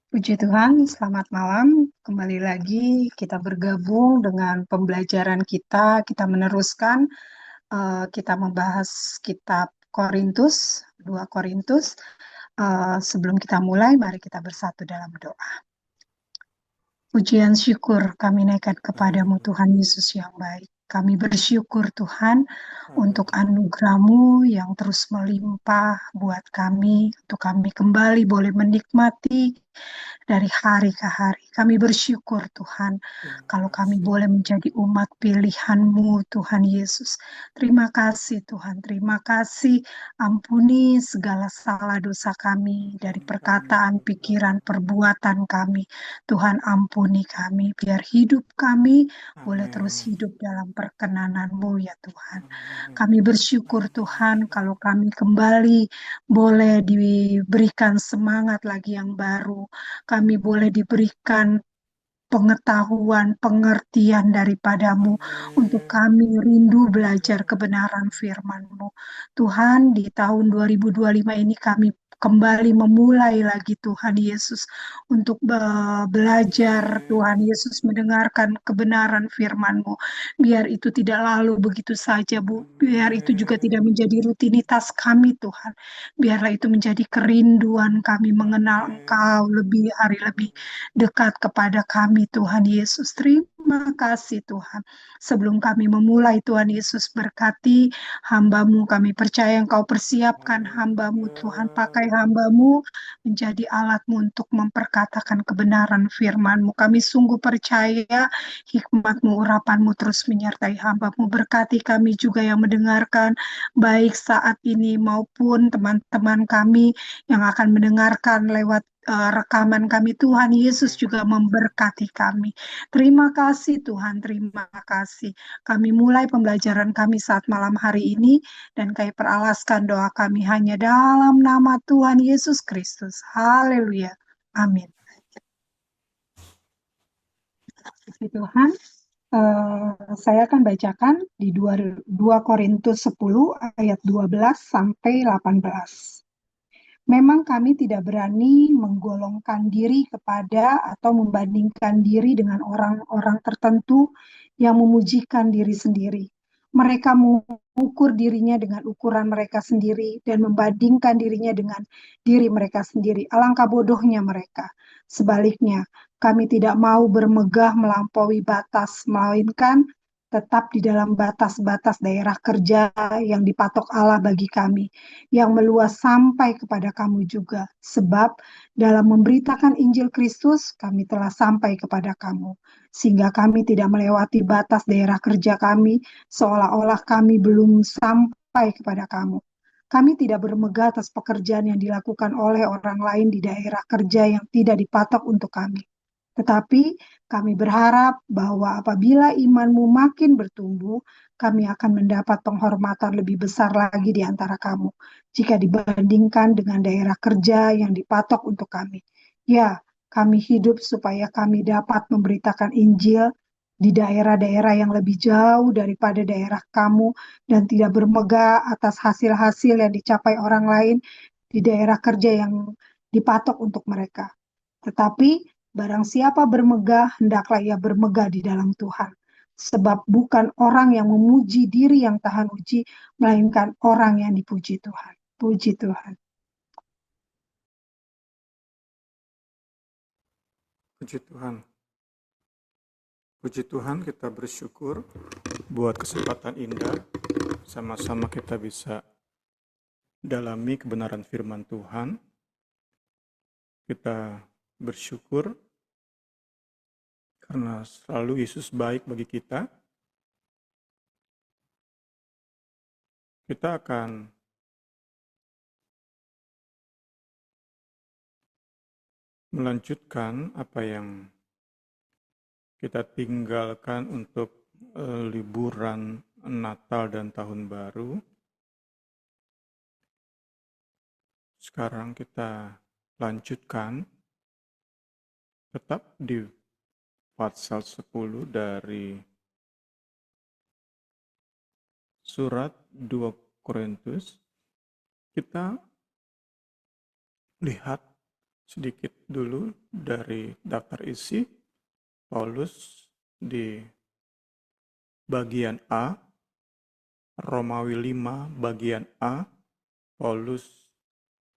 Puji Tuhan, selamat malam. Kembali lagi kita bergabung dengan pembelajaran kita. Kita meneruskan, kita membahas kitab Korintus, 2 Korintus. Sebelum kita mulai, mari kita bersatu dalam doa. Pujian syukur kami naikkan kepadamu Tuhan Yesus yang baik. Kami bersyukur Tuhan untuk anugerah-Mu yang terus melimpah buat kami, untuk kami kembali boleh menikmati dari hari ke hari. Kami bersyukur Tuhan, Terima kalau kami kasih. boleh menjadi umat pilihan-Mu Tuhan Yesus. Terima kasih Tuhan, terima kasih. Ampuni segala salah dosa kami dari perkataan, pikiran, perbuatan kami. Tuhan ampuni kami, biar hidup kami boleh terus Amin. hidup dalam perkenan-Mu ya Tuhan. Amin. Kami bersyukur Tuhan kalau kami kembali boleh diberikan semangat lagi yang baru. Kami boleh diberikan pengetahuan, pengertian daripadamu untuk Amin. kami rindu belajar kebenaran firman-Mu. Tuhan, di tahun 2025 ini kami kembali memulai lagi Tuhan Yesus untuk belajar Tuhan Amin. Yesus mendengarkan kebenaran firman-Mu. Biar itu tidak lalu begitu saja Bu, biar itu juga Amin. tidak menjadi rutinitas kami Tuhan. Biarlah itu menjadi kerinduan kami mengenal Engkau Amin. lebih hari lebih dekat kepada kami Tuhan Yesus. Terima kasih Tuhan. Sebelum kami memulai Tuhan Yesus berkati hamba-Mu. Kami percaya Engkau persiapkan hamba-Mu Tuhan. Pakai hamba-Mu menjadi alat-Mu untuk memperkatakan kebenaran firman-Mu. Kami sungguh percaya hikmat-Mu, urapan-Mu terus menyertai hamba-Mu. Berkati kami juga yang mendengarkan baik saat ini maupun teman-teman kami yang akan mendengarkan lewat rekaman kami. Tuhan Yesus juga memberkati kami. Terima kasih Tuhan, terima kasih. Kami mulai pembelajaran kami saat malam hari ini dan kami peralaskan doa kami hanya dalam nama Tuhan Yesus Kristus. Haleluya. Amin. Puji Tuhan. Saya akan bacakan di 2 Korintus 10 ayat 12 sampai 18. Memang kami tidak berani menggolongkan diri kepada atau membandingkan diri dengan orang-orang tertentu yang memujikan diri sendiri. Mereka mengukur dirinya dengan ukuran mereka sendiri dan membandingkan dirinya dengan diri mereka sendiri. Alangkah bodohnya mereka. Sebaliknya, kami tidak mau bermegah melampaui batas, melainkan tetap di dalam batas-batas daerah kerja yang dipatok Allah bagi kami, yang meluas sampai kepada kamu juga. Sebab dalam memberitakan Injil Kristus, kami telah sampai kepada kamu. Sehingga kami tidak melewati batas daerah kerja kami, seolah-olah kami belum sampai kepada kamu. Kami tidak bermegah atas pekerjaan yang dilakukan oleh orang lain di daerah kerja yang tidak dipatok untuk kami. Tetapi kami berharap bahwa apabila imanmu makin bertumbuh, kami akan mendapat penghormatan lebih besar lagi di antara kamu, jika dibandingkan dengan daerah kerja yang dipatok untuk kami. Ya, kami hidup supaya kami dapat memberitakan Injil di daerah-daerah yang lebih jauh daripada daerah kamu dan tidak bermegah atas hasil-hasil yang dicapai orang lain di daerah kerja yang dipatok untuk mereka. Tetapi barang siapa bermegah, hendaklah ia bermegah di dalam Tuhan. Sebab bukan orang yang memuji diri yang tahan uji, melainkan orang yang dipuji Tuhan. Puji Tuhan. Puji Tuhan. Puji Tuhan, kita bersyukur buat kesempatan indah. Sama-sama kita bisa dalami kebenaran firman Tuhan. Kita bersyukur karena selalu Yesus baik bagi kita. Kita akan melanjutkan apa yang kita tinggalkan untuk liburan Natal dan Tahun Baru. Sekarang kita lanjutkan tetap di pasal 10 dari surat 2 Korintus. Kita lihat sedikit dulu dari daftar isi Paulus di bagian A, Romawi 5 bagian A. Paulus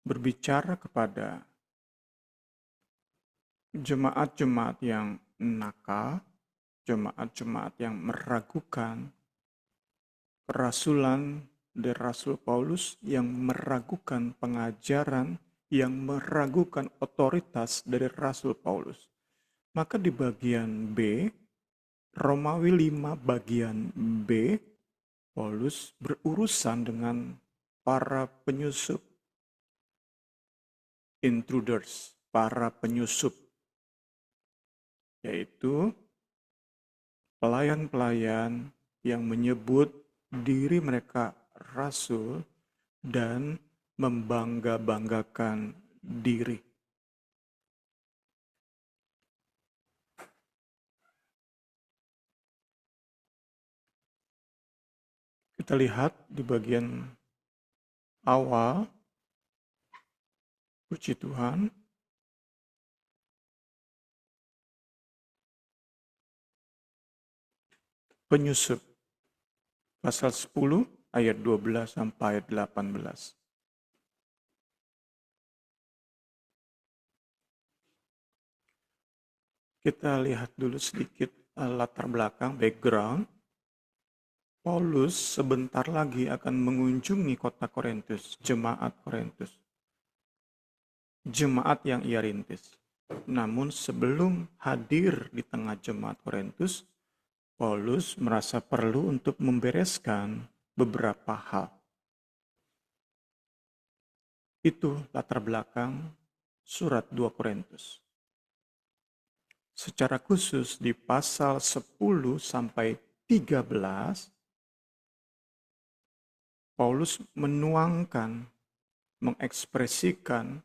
berbicara kepada jemaat-jemaat yang nakal, jemaat-jemaat yang meragukan kerasulan dari Rasul Paulus, yang meragukan pengajaran, yang meragukan otoritas dari Rasul Paulus. Maka di bagian B, Romawi 5 bagian B, Paulus berurusan dengan para penyusup, intruders, para penyusup, yaitu pelayan-pelayan yang menyebut diri mereka rasul dan membangga-banggakan diri. Kita lihat di bagian awal, puji Tuhan, penyusup, pasal 10 ayat 12 sampai ayat 18. Kita lihat dulu sedikit latar belakang, background. Paulus sebentar lagi akan mengunjungi kota Korintus, jemaat Korintus. Jemaat yang ia rintis. Namun sebelum hadir di tengah jemaat Korintus, Paulus merasa perlu untuk membereskan beberapa hal. Itu latar belakang surat 2 Korintus. Secara khusus di pasal 10 sampai 13, Paulus menuangkan, mengekspresikan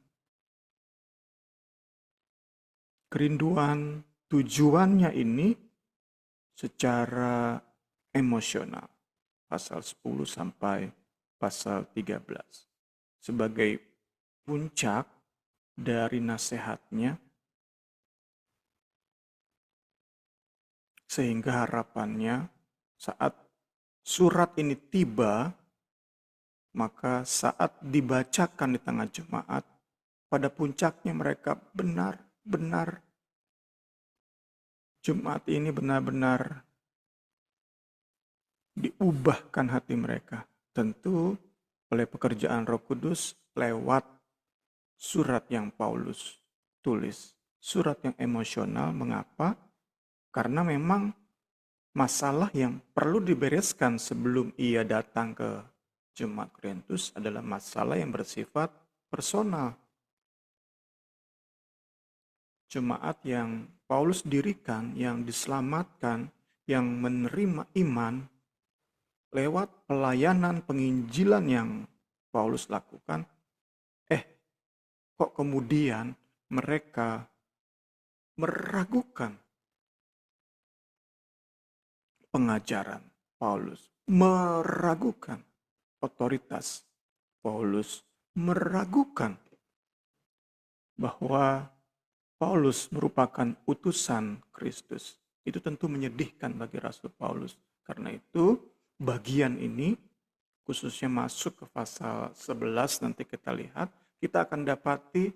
kerinduan tujuannya ini secara emosional. Pasal 10 sampai pasal 13. Sebagai puncak dari nasihatnya, sehingga harapannya saat surat ini tiba, maka saat dibacakan di tengah jemaat, pada puncaknya mereka benar-benar, jemaat ini benar-benar diubahkan hati mereka. Tentu oleh pekerjaan Roh Kudus lewat surat yang Paulus tulis. Surat yang emosional, mengapa? Karena memang masalah yang perlu dibereskan sebelum ia datang ke jemaat Korintus adalah masalah yang bersifat personal. Jemaat yang Paulus dirikan, yang diselamatkan, yang menerima iman lewat pelayanan penginjilan yang Paulus lakukan, kok kemudian mereka meragukan pengajaran Paulus, meragukan otoritas Paulus, meragukan bahwa Paulus merupakan utusan Kristus. Itu tentu menyedihkan bagi Rasul Paulus. Karena itu bagian ini khususnya masuk ke pasal 11, nanti kita lihat, kita akan dapati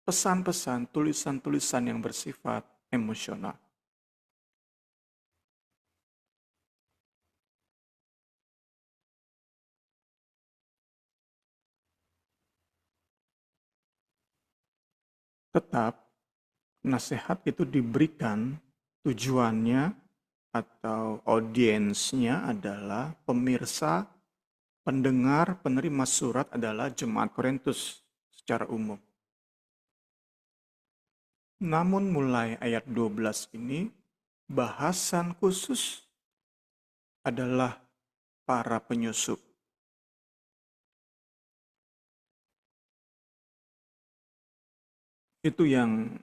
pesan-pesan, tulisan-tulisan yang bersifat emosional. Tetap nasihat itu diberikan, tujuannya atau audiensnya adalah pemirsa, pendengar, penerima surat adalah jemaat Korintus secara umum. Namun mulai ayat 12 ini, bahasan khusus adalah para penyusup. Itu yang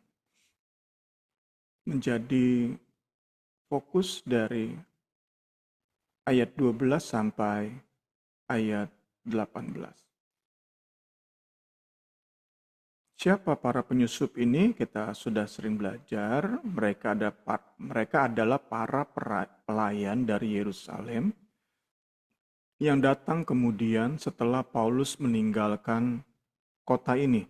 menjadi fokus dari ayat 12 sampai ayat 18. Siapa para penyusup ini? Kita sudah sering belajar. Mereka adalah para pelayan dari Yerusalem yang datang kemudian setelah Paulus meninggalkan kota ini.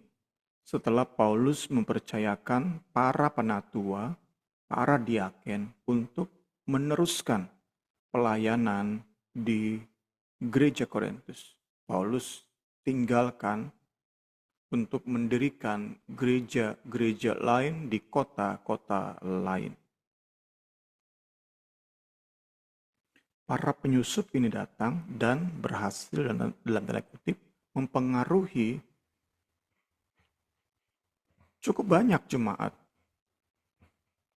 Setelah Paulus mempercayakan para penatua, para diaken untuk meneruskan pelayanan di gereja Korintus. Paulus tinggalkan untuk mendirikan gereja-gereja lain di kota-kota lain. Para penyusup ini datang dan berhasil dalam tanda kutip mempengaruhi cukup banyak jemaat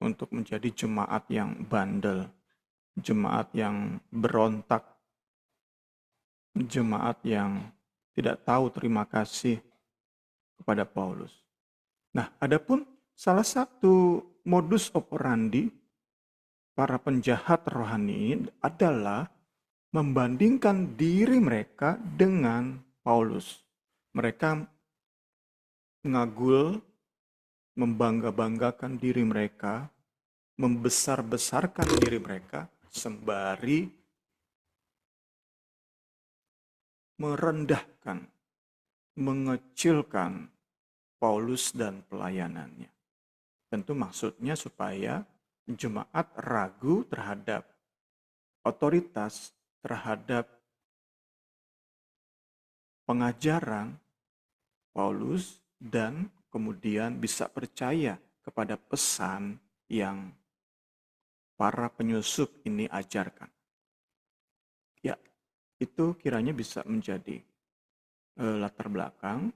untuk menjadi jemaat yang bandel, jemaat yang berontak, jemaat yang tidak tahu terima kasih kepada Paulus. Nah, adapun salah satu modus operandi para penjahat rohani adalah membandingkan diri mereka dengan Paulus. Mereka ngagul, membangga-banggakan diri mereka, membesar-besarkan diri mereka, sembari merendahkan, mengecilkan Paulus dan pelayanannya. Tentu maksudnya supaya jemaat ragu terhadap otoritas, terhadap pengajaran Paulus, dan kemudian bisa percaya kepada pesan yang para penyusup ini ajarkan. Ya, itu kiranya bisa menjadi latar belakang.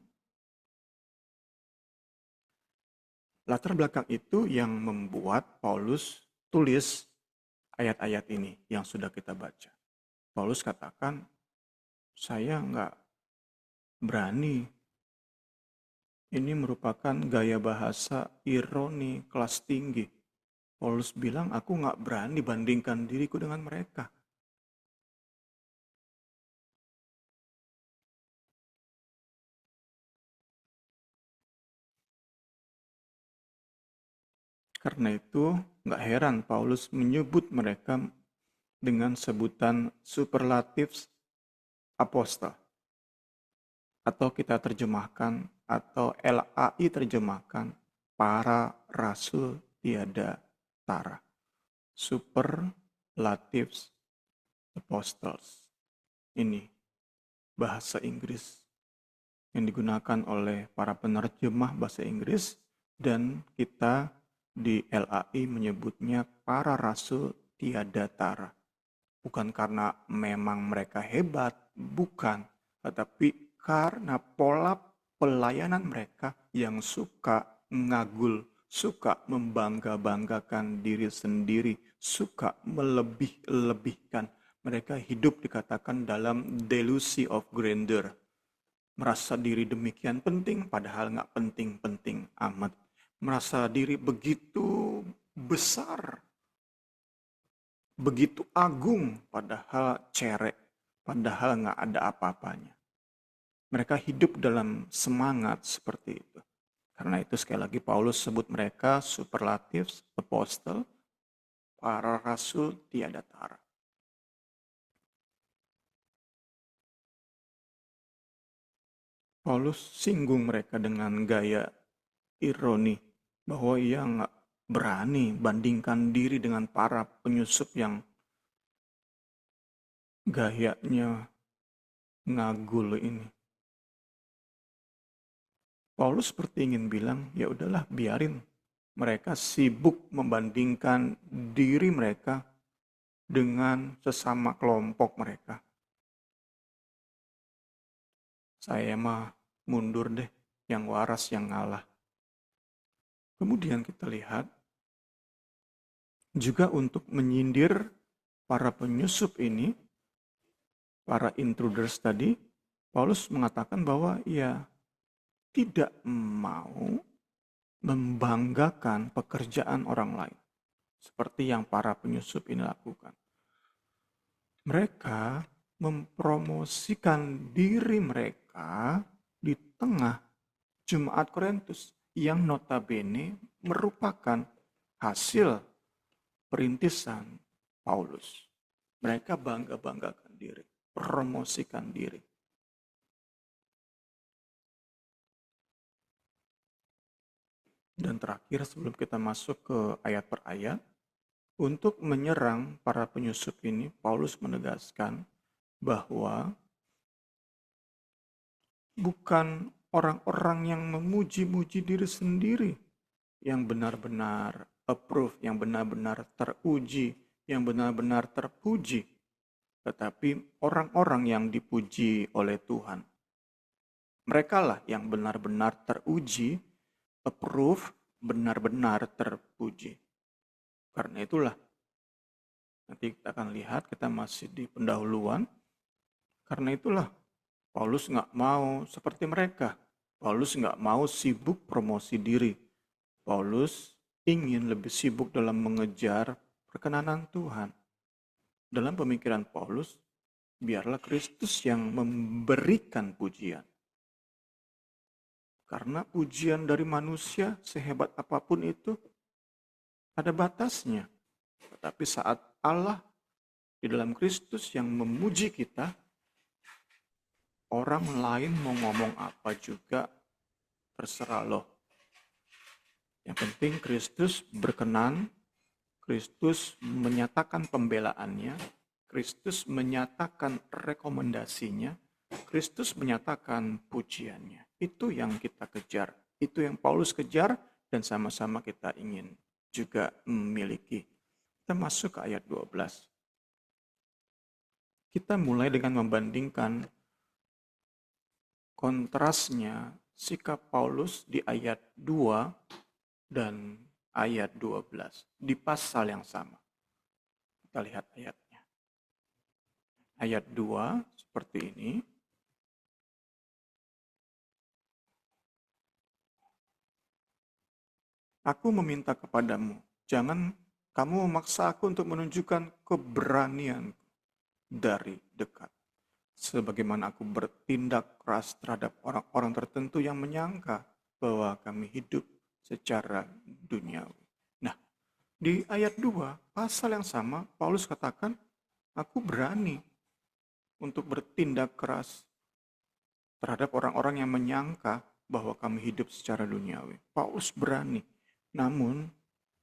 Latar belakang itu yang membuat Paulus tulis ayat-ayat ini yang sudah kita baca. Paulus katakan, saya nggak berani. Ini merupakan gaya bahasa ironi kelas tinggi. Paulus bilang, aku nggak berani bandingkan diriku dengan mereka. Karena itu, nggak heran Paulus menyebut mereka dengan sebutan superlatif apostol. Atau kita terjemahkan, atau LAI terjemahkan, para rasul tiada tara. Superlative apostles. Ini bahasa Inggris yang digunakan oleh para penerjemah bahasa Inggris, dan kita di LAI menyebutnya para rasul tiada tara. Bukan karena memang mereka hebat, bukan, tetapi karena pola pelayanan mereka yang suka ngagul, suka membangga-banggakan diri sendiri, suka melebih-lebihkan. Mereka hidup dikatakan dalam delusi of grandeur. Merasa diri demikian penting, padahal nggak penting-penting amat. Merasa diri begitu besar, begitu agung, padahal cerek, padahal nggak ada apa-apanya. Mereka hidup dalam semangat seperti itu. Karena itu sekali lagi Paulus sebut mereka superlatif apostle, para rasul tiada tara. Paulus singgung mereka dengan gaya ironi bahwa ia nggak berani bandingkan diri dengan para penyusup yang gayanya ngagul ini. Paulus seperti ingin bilang, ya udahlah biarin mereka sibuk membandingkan diri mereka dengan sesama kelompok mereka. Saya mah mundur deh, yang waras yang ngalah. Kemudian kita lihat juga untuk menyindir para penyusup ini, para intruders tadi, Paulus mengatakan bahwa ia tidak mau membanggakan pekerjaan orang lain, seperti yang para penyusup ini lakukan. Mereka mempromosikan diri mereka di tengah Jemaat Korintus yang notabene merupakan hasil perintisan Paulus. Mereka bangga-banggakan diri, promosikan diri. Dan terakhir sebelum kita masuk ke ayat per ayat, untuk menyerang para penyusup ini, Paulus menegaskan bahwa bukan orang-orang yang memuji-muji diri sendiri yang benar-benar approve, yang benar-benar teruji, yang benar-benar terpuji, tetapi orang-orang yang dipuji oleh Tuhan. Mereka lah yang benar-benar teruji, approve, benar-benar terpuji. Karena itulah, nanti kita akan lihat, kita masih di pendahuluan. Karena itulah, Paulus nggak mau seperti mereka. Paulus nggak mau sibuk promosi diri. Paulus ingin lebih sibuk dalam mengejar perkenanan Tuhan. Dalam pemikiran Paulus, biarlah Kristus yang memberikan pujian. Karena pujian dari manusia, sehebat apapun itu, ada batasnya. Tetapi saat Allah di dalam Kristus yang memuji kita, orang lain mau ngomong apa juga terserah loh. Yang penting Kristus berkenan, Kristus menyatakan pembelaannya, Kristus menyatakan rekomendasinya, Kristus menyatakan pujiannya. Itu yang kita kejar, itu yang Paulus kejar dan sama-sama kita ingin juga memiliki. Kita masuk ke ayat 12. Kita mulai dengan membandingkan kontrasnya sikap Paulus di ayat 2 dan ayat 12 di pasal yang sama. Kita lihat ayatnya. Ayat 2 seperti ini. Aku meminta kepadamu, jangan kamu memaksa aku untuk menunjukkan keberanian dari dekat. Sebagaimana aku bertindak keras terhadap orang-orang tertentu yang menyangka bahwa kami hidup secara duniawi. Nah, di ayat 2, pasal yang sama, Paulus katakan, aku berani untuk bertindak keras terhadap orang-orang yang menyangka bahwa kami hidup secara duniawi. Paulus berani. Namun,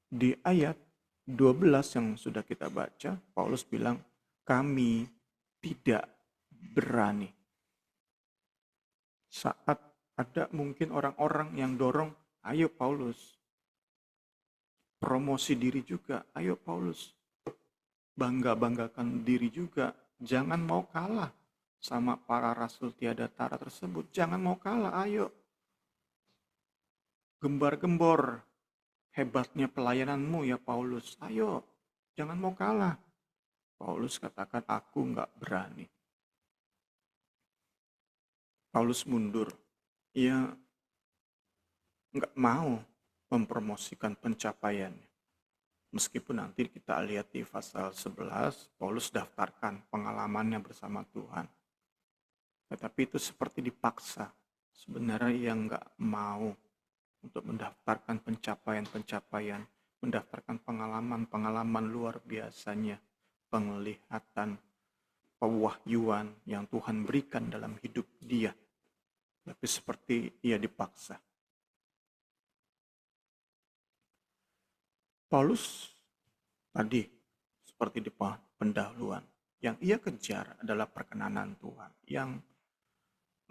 di ayat 12 yang sudah kita baca, Paulus bilang, kami tidak berani. Saat ada mungkin orang-orang yang dorong, ayo Paulus, promosi diri juga, ayo Paulus, bangga-banggakan diri juga, jangan mau kalah sama para rasul tiada tara tersebut, jangan mau kalah, ayo. Gembar-gembor hebatnya pelayananmu ya Paulus, ayo, jangan mau kalah. Paulus katakan, aku nggak berani. Paulus mundur. Ia nggak mau mempromosikan pencapaiannya. Meskipun nanti kita lihat di pasal 11, Paulus daftarkan pengalamannya bersama Tuhan. Tetapi itu seperti dipaksa. Sebenarnya ia nggak mau untuk mendaftarkan pencapaian-pencapaian, mendaftarkan pengalaman-pengalaman luar biasanya, penglihatan, pewahyuan yang Tuhan berikan dalam hidup dia. Tapi seperti ia dipaksa. Paulus tadi seperti di pendahuluan, yang ia kejar adalah perkenanan Tuhan, yang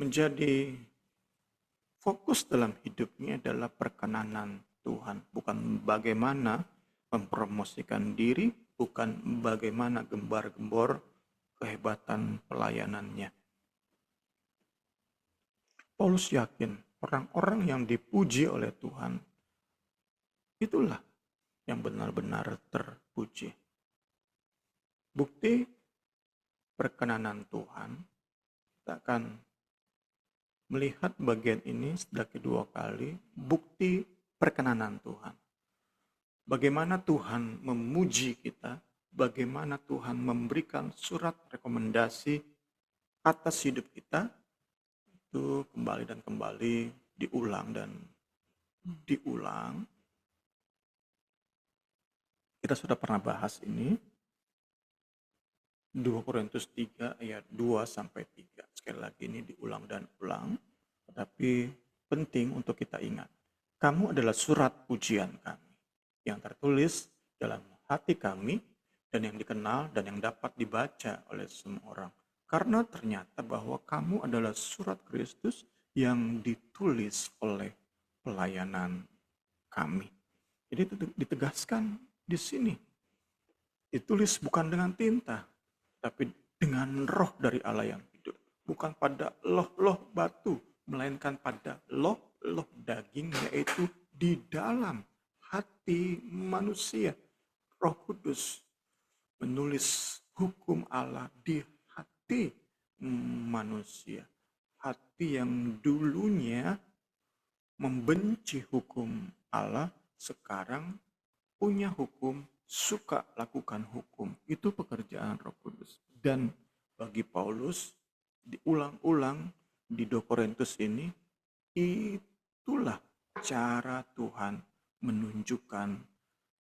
menjadi fokus dalam hidupnya adalah perkenanan Tuhan, bukan bagaimana mempromosikan diri, bukan bagaimana gembar-gembor kehebatan pelayanannya. Paulus yakin orang-orang yang dipuji oleh Tuhan, itulah yang benar-benar terpuji. Bukti perkenanan Tuhan, kita akan melihat bagian ini sudah kedua kali, bukti perkenanan Tuhan. Bagaimana Tuhan memuji kita, bagaimana Tuhan memberikan surat rekomendasi atas hidup kita, itu kembali dan kembali diulang dan diulang. Kita sudah pernah bahas ini. 2 Korintus 3 ayat 2 sampai 3. Sekali lagi ini diulang dan ulang. Tetapi penting untuk kita ingat. Kamu adalah surat pujian kami yang tertulis dalam hati kami dan yang dikenal dan yang dapat dibaca oleh semua orang. Karena ternyata bahwa kamu adalah surat Kristus yang ditulis oleh pelayanan kami. Jadi itu ditegaskan di sini. Ditulis bukan dengan tinta, tapi dengan roh dari Allah yang hidup. Bukan pada loh-loh batu, melainkan pada loh-loh daging, yaitu di dalam hati manusia. Roh Kudus menulis hukum Allah di hati manusia. Hati yang dulunya membenci hukum Allah, sekarang punya hukum, suka lakukan hukum. Itu pekerjaan Roh Kudus. Dan bagi Paulus, diulang-ulang di 2 Korintus ini, itulah cara Tuhan menunjukkan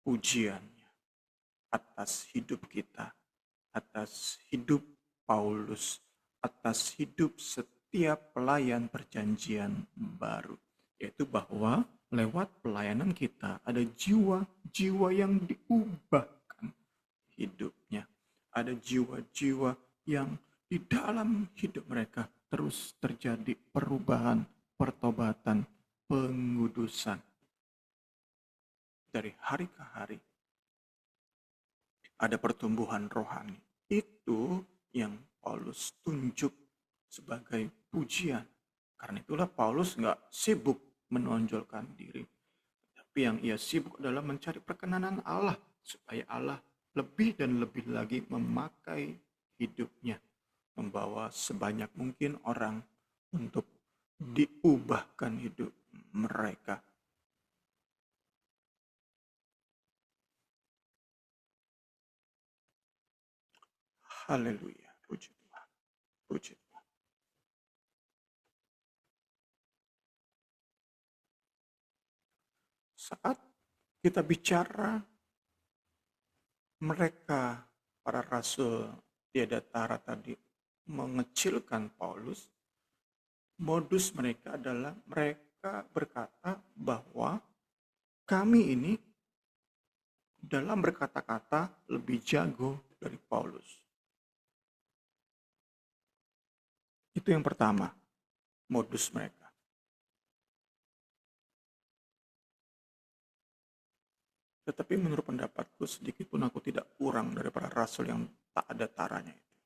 pujiannya atas hidup kita, atas hidup Paulus, atas hidup setiap pelayan perjanjian baru. Yaitu bahwa lewat pelayanan kita ada jiwa-jiwa yang diubahkan hidupnya. Ada jiwa-jiwa yang di dalam hidup mereka terus terjadi perubahan, pertobatan, pengudusan. Dari hari ke hari ada pertumbuhan rohani. Itu yang Paulus tunjuk sebagai pujian. Karena itulah Paulus nggak sibuk menonjolkan diri. Tapi yang ia sibuk adalah mencari perkenanan Allah. Supaya Allah lebih dan lebih lagi memakai hidupnya. Membawa sebanyak mungkin orang untuk diubahkan hidup mereka. Haleluya. Puji Tuhan. Puji Tuhan. Saat kita bicara mereka, para rasul tiada tara tadi, mengecilkan Paulus, modus mereka adalah mereka berkata bahwa kami ini dalam berkata-kata lebih jago dari Paulus. Itu yang pertama, modus mereka. Tetapi menurut pendapatku, sedikit pun aku tidak kurang dari para rasul yang tak ada taranya itu.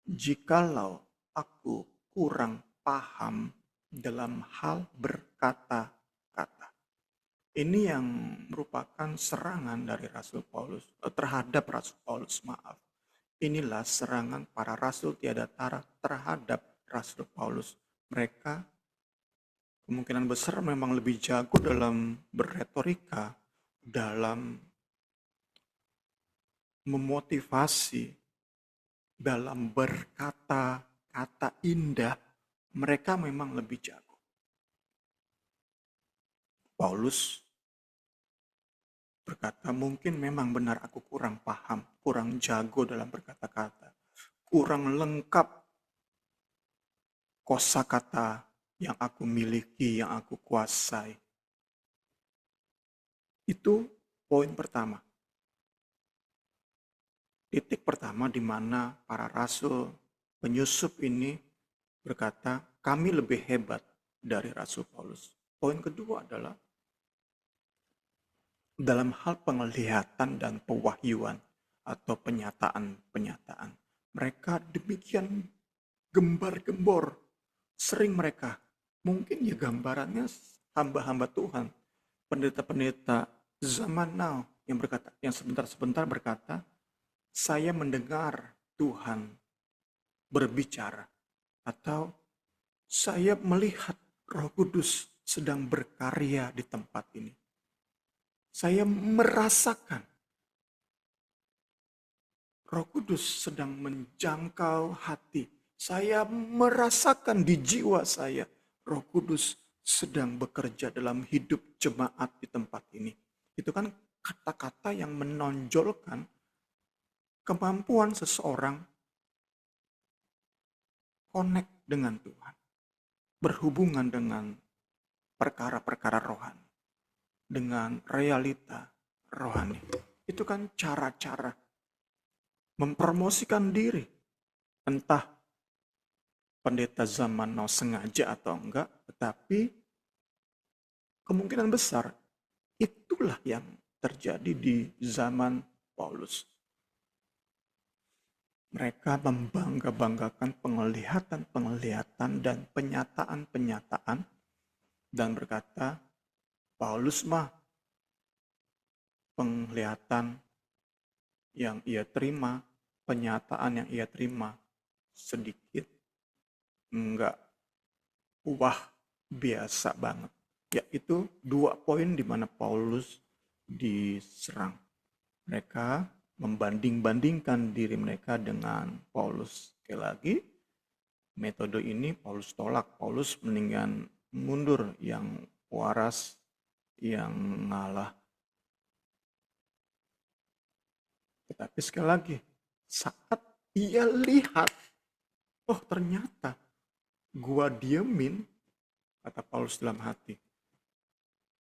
Jikalau aku kurang paham dalam hal berkata-kata. Ini yang merupakan serangan dari Rasul Paulus, terhadap Rasul Paulus, maaf. Inilah serangan para rasul tiada tara terhadap Rasul Paulus. Mereka kemungkinan besar memang lebih jago dalam berretorika, dalam memotivasi, dalam berkata-kata indah. Mereka memang lebih jago. Paulus berkata, mungkin memang benar aku kurang paham, kurang jago dalam berkata-kata, kurang lengkap kosakata yang aku miliki, yang aku kuasai. Itu poin pertama. Titik pertama di mana para rasul penyusup ini berkata, kami lebih hebat dari Rasul Paulus. Poin kedua adalah dalam hal penglihatan dan pewahyuan atau penyataan-penyataan. Mereka demikian gembar-gembor. Sering mereka, mungkin ya gambarannya hamba-hamba Tuhan, pendeta-pendeta zaman now yang berkata, yang sebentar-sebentar berkata, saya mendengar Tuhan berbicara, atau saya melihat Roh Kudus sedang berkarya di tempat ini. Saya merasakan Roh Kudus sedang menjangkau hati. Saya merasakan di jiwa saya Roh Kudus sedang bekerja dalam hidup jemaat di tempat ini. Itu kan kata-kata yang menonjolkan kemampuan seseorang connect dengan Tuhan, berhubungan dengan perkara-perkara rohani, dengan realita rohani. Itu kan cara-cara mempromosikan diri. Entah pendeta zaman now sengaja atau enggak, tetapi kemungkinan besar itulah yang terjadi di zaman Paulus. Mereka membangga-banggakan penglihatan-penglihatan dan penyataan-penyataan dan berkata, Paulus mah penglihatan yang ia terima, penyataan yang ia terima sedikit, enggak, wah, biasa banget. Yaitu 2 poin di mana Paulus diserang. Mereka membanding-bandingkan diri mereka dengan Paulus. Sekali lagi, metode ini Paulus tolak. Paulus mendingan mundur, yang waras, yang ngalah. Tetapi sekali lagi, saat ia lihat, oh ternyata gua diemin, kata Paulus dalam hati.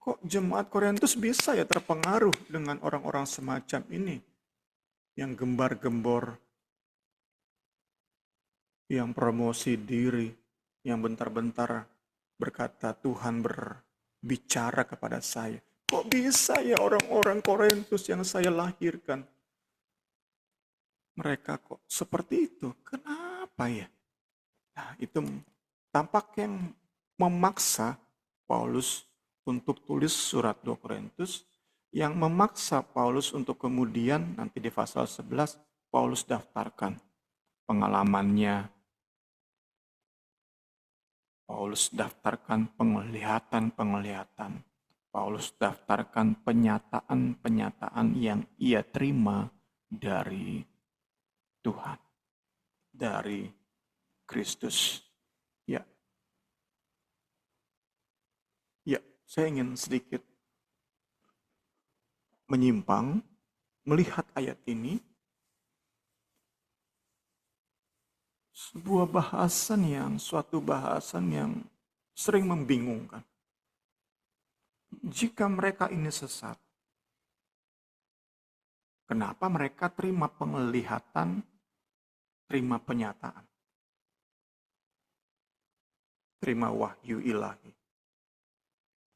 Kok jemaat Korintus bisa ya terpengaruh dengan orang-orang semacam ini? Yang gembar-gembor, yang promosi diri, yang bentar-bentar berkata Tuhan berbicara kepada saya. Kok bisa ya orang-orang Korintus yang saya lahirkan? Mereka kok seperti itu? Kenapa ya? Nah, itu tampak yang memaksa Paulus untuk tulis surat 2 Korintus, yang memaksa Paulus untuk kemudian nanti di pasal 11 Paulus daftarkan pengalamannya, Paulus daftarkan penglihatan-penglihatan, Paulus daftarkan penyataan-penyataan yang ia terima dari Tuhan, dari Kristus. Ya, saya ingin sedikit menyimpang melihat ayat ini, suatu bahasan yang sering membingungkan. Jika mereka ini sesat, kenapa mereka terima penglihatan, terima penyataan, terima wahyu ilahi?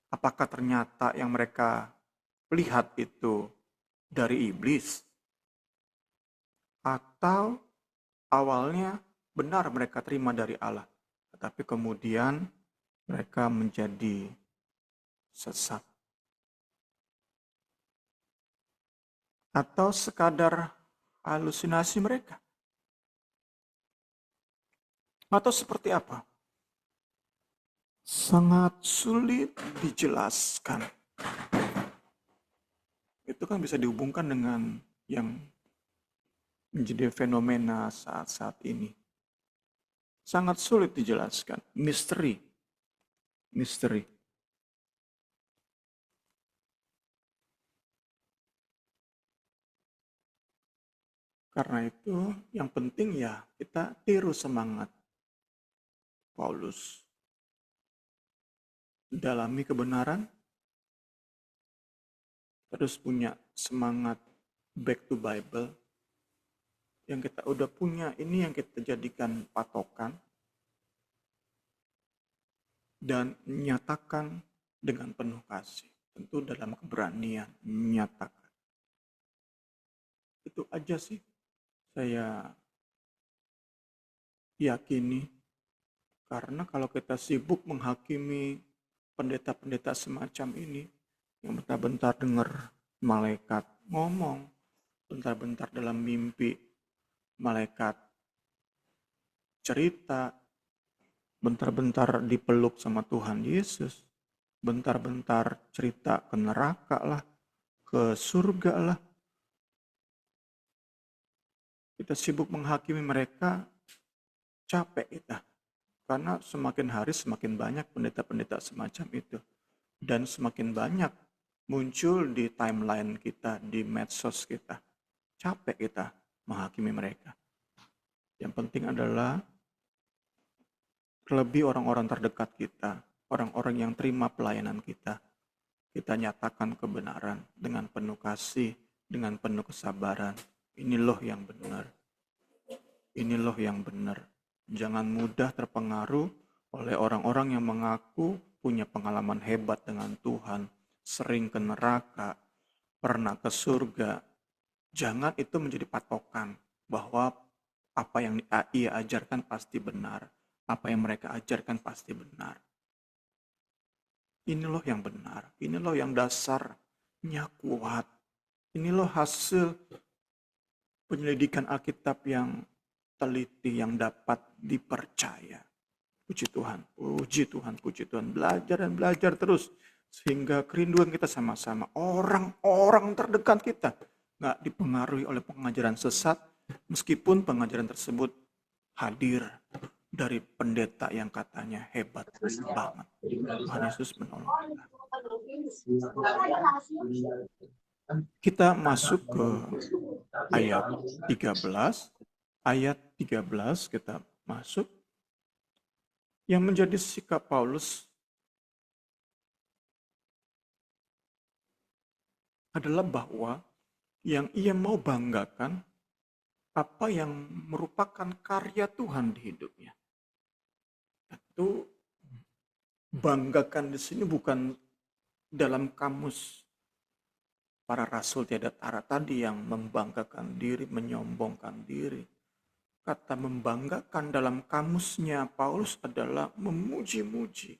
Apakah ternyata yang mereka lihat itu dari iblis? Atau awalnya benar mereka terima dari Allah, tetapi kemudian mereka menjadi sesat? Atau sekadar halusinasi mereka? Atau seperti apa? Sangat sulit dijelaskan. Itu kan bisa dihubungkan dengan yang menjadi fenomena saat-saat ini. Sangat sulit dijelaskan. Misteri. Karena itu yang penting ya kita tiru semangat Paulus. Dalami kebenaran, terus punya semangat back to Bible. Yang kita udah punya ini yang kita jadikan patokan dan nyatakan dengan penuh kasih. Tentu dalam keberanian menyatakan. Itu aja sih saya yakini. Karena kalau kita sibuk menghakimi pendeta-pendeta semacam ini, yang bentar-bentar dengar malaikat ngomong, bentar-bentar dalam mimpi malaikat cerita, bentar-bentar dipeluk sama Tuhan Yesus, bentar-bentar cerita ke neraka lah, ke surga lah. Kita sibuk menghakimi mereka, capek kita. Karena semakin hari semakin banyak pendeta-pendeta semacam itu. Dan semakin banyak muncul di timeline kita, di medsos kita. Capek kita menghakimi mereka. Yang penting adalah lebih orang-orang terdekat kita, orang-orang yang terima pelayanan kita. Kita nyatakan kebenaran dengan penuh kasih, dengan penuh kesabaran. Ini loh yang benar. Ini loh yang benar. Jangan mudah terpengaruh oleh orang-orang yang mengaku punya pengalaman hebat dengan Tuhan, sering ke neraka, pernah ke surga. Jangan itu menjadi patokan bahwa apa yang ia ajarkan pasti benar. Apa yang mereka ajarkan pasti benar. Ini loh yang benar. Ini loh yang dasarnya kuat. Ini loh hasil penyelidikan Alkitab yang teliti, yang dapat dipercaya. Puji Tuhan, puji Tuhan, puji Tuhan. Belajar dan belajar terus. Sehingga kerinduan kita sama-sama. Orang-orang terdekat kita nggak dipengaruhi oleh pengajaran sesat. Meskipun pengajaran tersebut hadir dari pendeta yang katanya hebat banget. Tuhan Yesus menolong kita. Kita masuk ke ayat 13. Ayat 13 kita masuk. Yang menjadi sikap Paulus adalah bahwa yang ia mau banggakan apa yang merupakan karya Tuhan di hidupnya. Itu banggakan di sini bukan dalam kamus para rasul tiada tara tadi yang membanggakan diri, menyombongkan diri. Kata membanggakan dalam kamusnya Paulus adalah memuji-muji.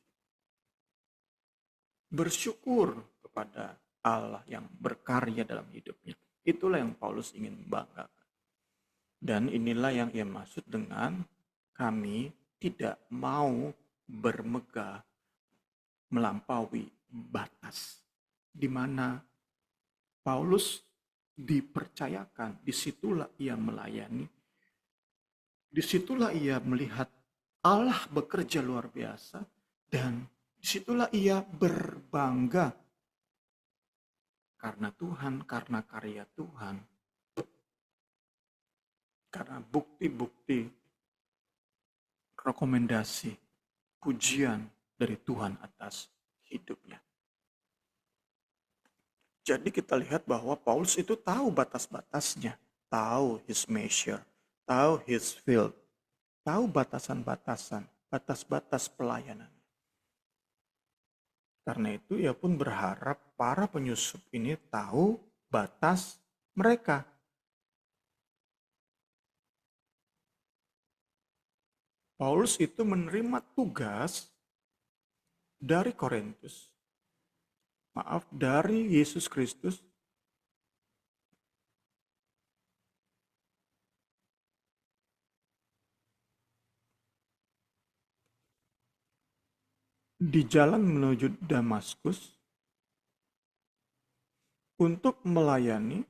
Bersyukur kepada Allah yang berkarya dalam hidupnya. Itulah yang Paulus ingin banggakan. Dan inilah yang ia maksud dengan kami tidak mau bermegah melampaui batas. Di mana Paulus dipercayakan, disitulah ia melayani, disitulah ia melihat Allah bekerja luar biasa, dan disitulah ia berbangga karena Tuhan, karena karya Tuhan, karena bukti-bukti rekomendasi, pujian dari Tuhan atas hidupnya. Jadi kita lihat bahwa Paulus itu tahu batas-batasnya, tahu his measure, tahu his field, tahu batasan-batasan, batas-batas pelayanan. Karena itu ia pun berharap para penyusup ini tahu batas mereka. Paulus itu menerima tugas dari Korintus. Dari Yesus Kristus. Di jalan menuju Damaskus untuk melayani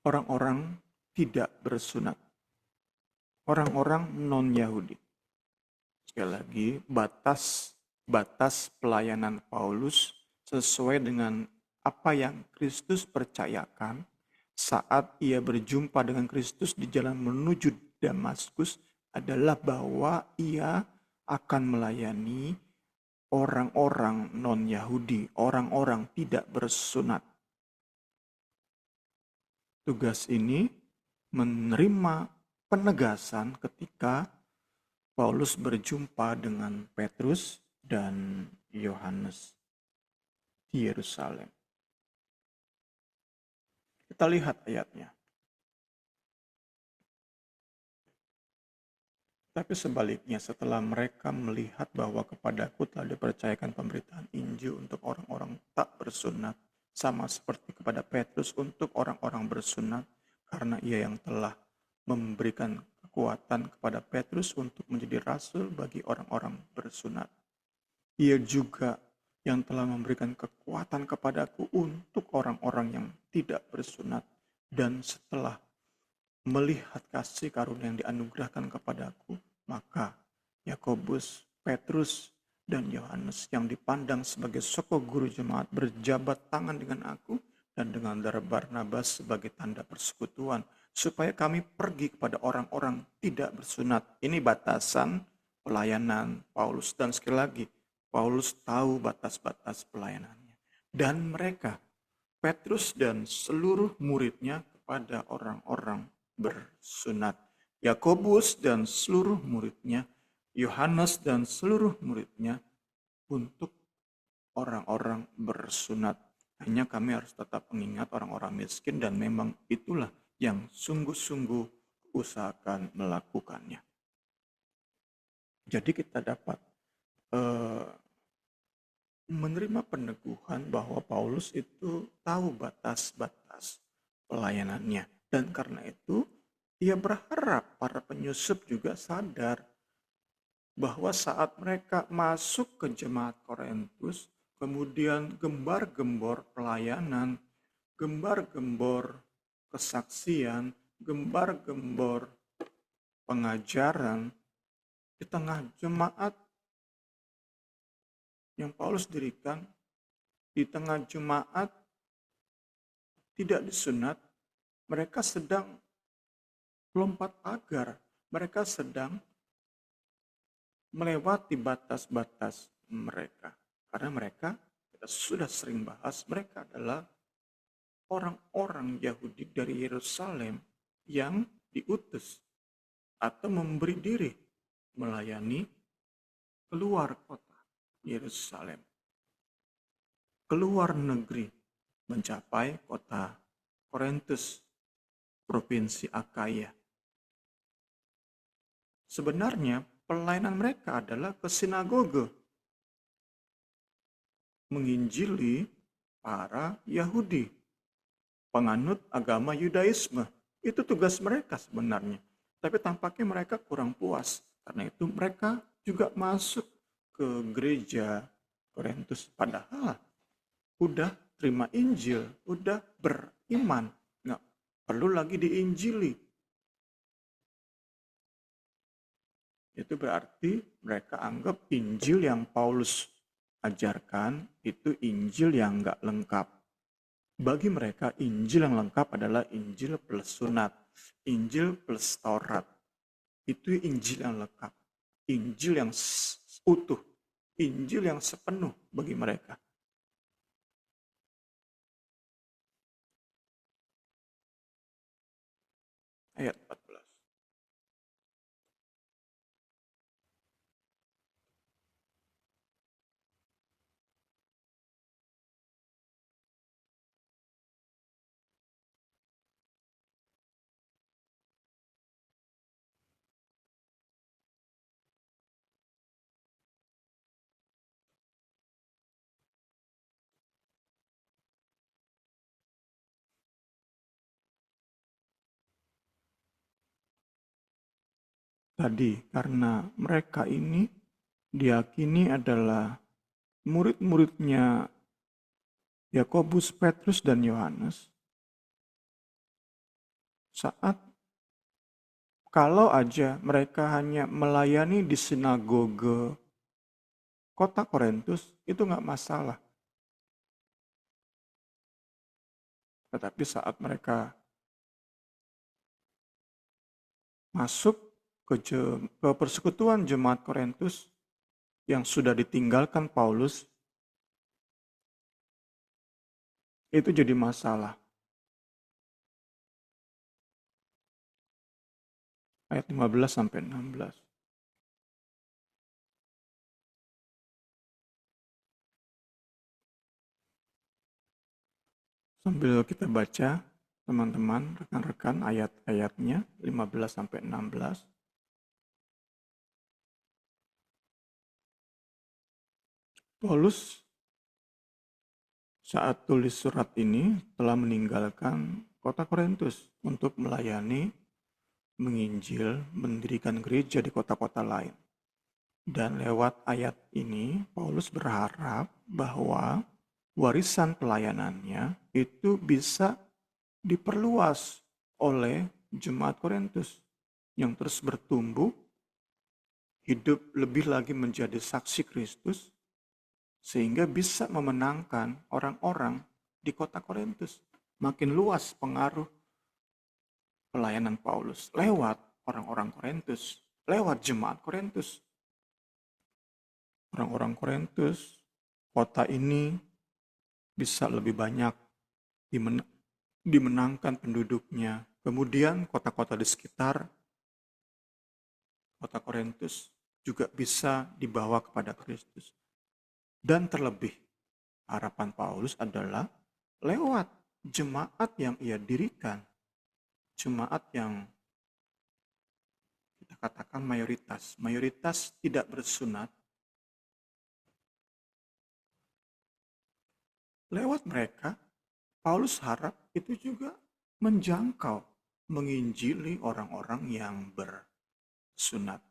orang-orang tidak bersunat. Orang-orang non-Yahudi. Sekali lagi, batas pelayanan Paulus sesuai dengan apa yang Kristus percayakan saat ia berjumpa dengan Kristus di jalan menuju Damaskus adalah bahwa ia akan melayani orang-orang non-Yahudi, orang-orang tidak bersunat. Tugas ini menerima penegasan ketika Paulus berjumpa dengan Petrus dan Yohanes di Yerusalem. Kita lihat ayatnya. Tapi sebaliknya setelah mereka melihat bahwa kepadaku telah dipercayakan pemberitaan Injil untuk orang-orang tak bersunat, sama seperti kepada Petrus untuk orang-orang bersunat, karena ia yang telah memberikan kekuatan kepada Petrus untuk menjadi rasul bagi orang-orang bersunat. Ia juga yang telah memberikan kekuatan kepadaku untuk orang-orang yang tidak bersunat. Dan setelah melihat kasih karunia yang dianugerahkan kepadaku, maka Yakobus, Petrus, dan Yohanes yang dipandang sebagai soko guru jemaat berjabat tangan dengan aku dan dengan Barnabas sebagai tanda persekutuan, supaya kami pergi kepada orang-orang tidak bersunat. Ini batasan pelayanan Paulus, dan sekali lagi Paulus tahu batas-batas pelayanannya. Dan mereka, Petrus dan seluruh muridnya, kepada orang-orang bersunat. Yakobus dan seluruh muridnya, Yohanes dan seluruh muridnya untuk orang-orang bersunat. Hanya kami harus tetap mengingat orang-orang miskin, dan memang itulah yang sungguh-sungguh usahakan melakukannya. Jadi kita dapat menerima peneguhan bahwa Paulus itu tahu batas-batas pelayanannya. Dan karena itu, ia berharap para penyusup juga sadar bahwa saat mereka masuk ke jemaat Korintus, kemudian gembar-gembor pelayanan, gembar-gembor kesaksian, gembar-gembor pengajaran di tengah jemaat yang Paulus dirikan, di tengah jemaat tidak disunat, mereka sedang lompat pagar, mereka sedang melewati batas-batas mereka. Karena mereka, kita sudah sering bahas, mereka adalah orang-orang Yahudi dari Yerusalem yang diutus atau memberi diri melayani keluar kota Yerusalem, keluar negeri, mencapai kota Korintus, provinsi Akaya. Sebenarnya pelayanan mereka adalah ke sinagoge, menginjili para Yahudi, penganut agama Yudaisme. Itu tugas mereka sebenarnya. Tapi tampaknya mereka kurang puas. Karena itu mereka juga masuk ke gereja Korintus. Padahal udah terima Injil, udah beriman, nggak perlu lagi diinjili. Itu berarti mereka anggap Injil yang Paulus ajarkan itu Injil yang nggak lengkap. Bagi mereka Injil yang lengkap adalah Injil plus sunat, Injil plus Taurat. Itu Injil yang lengkap, Injil yang utuh, Injil yang sepenuh bagi mereka. Ayat 14. Tadi karena mereka ini diyakini adalah murid-muridnya Yakobus, Petrus, dan Yohanes. Saat kalau aja mereka hanya melayani di sinagoge kota Korintus, itu nggak masalah. Tetapi saat mereka masuk ke persekutuan jemaat Korintus yang sudah ditinggalkan Paulus, itu jadi masalah. Ayat 15 sampai 16. Sambil kita baca, teman-teman, rekan-rekan, ayat-ayatnya 15 sampai 16. Paulus saat tulis surat ini telah meninggalkan kota Korintus untuk melayani, menginjil, mendirikan gereja di kota-kota lain. Dan lewat ayat ini, Paulus berharap bahwa warisan pelayanannya itu bisa diperluas oleh jemaat Korintus yang terus bertumbuh, hidup lebih lagi menjadi saksi Kristus, sehingga bisa memenangkan orang-orang di kota Korintus. Makin luas pengaruh pelayanan Paulus lewat orang-orang Korintus, lewat jemaat Korintus. Orang-orang Korintus, kota ini bisa lebih banyak dimenangkan penduduknya. Kemudian kota-kota di sekitar kota Korintus juga bisa dibawa kepada Kristus. Dan terlebih, harapan Paulus adalah lewat jemaat yang ia dirikan, jemaat yang kita katakan mayoritas tidak bersunat. Lewat mereka, Paulus harap itu juga menjangkau, menginjili orang-orang yang bersunat.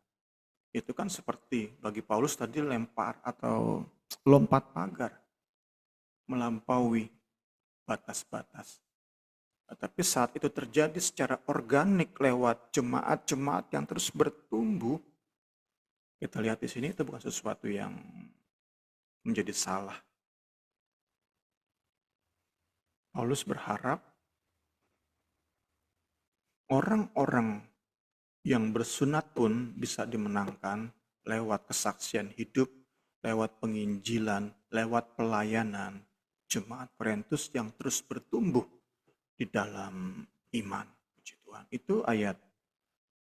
Itu kan seperti bagi Paulus tadi lempar atau lompat pagar, melampaui batas-batas. Tapi saat itu terjadi secara organik lewat jemaat-jemaat yang terus bertumbuh, kita lihat di sini itu bukan sesuatu yang menjadi salah. Paulus berharap orang-orang yang bersunat pun bisa dimenangkan lewat kesaksian hidup, lewat penginjilan, lewat pelayanan jemaat Korintus yang terus bertumbuh di dalam iman. Puji Tuhan. Itu ayat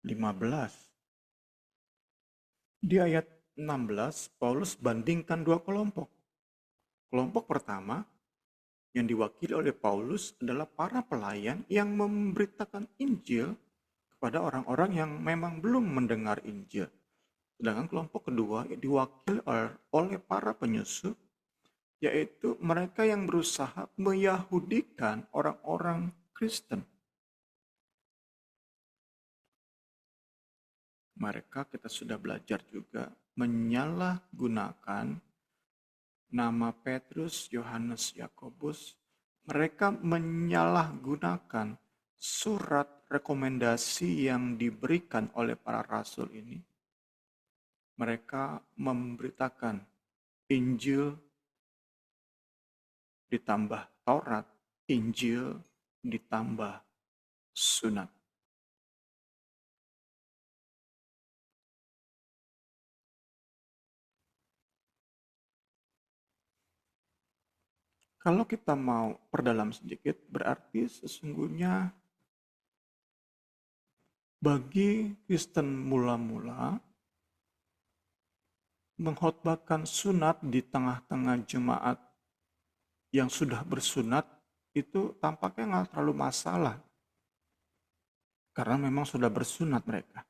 15. Di ayat 16, Paulus bandingkan dua kelompok. Kelompok pertama yang diwakili oleh Paulus adalah para pelayan yang memberitakan Injil kepada orang-orang yang memang belum mendengar Injil. Sedangkan kelompok kedua yang diwakili oleh para penyusup, yaitu mereka yang berusaha meyahudikan orang-orang Kristen. Mereka kita sudah belajar juga menyalahgunakan nama Petrus, Yohanes, Yakobus. Mereka menyalahgunakan surat rekomendasi yang diberikan oleh para rasul ini. Mereka memberitakan Injil ditambah Taurat, Injil ditambah sunat. Kalau kita mau perdalam sedikit, berarti sesungguhnya bagi Kristen mula-mula, mengkhotbahkan sunat di tengah-tengah jemaat yang sudah bersunat itu tampaknya nggak terlalu masalah. Karena memang sudah bersunat mereka.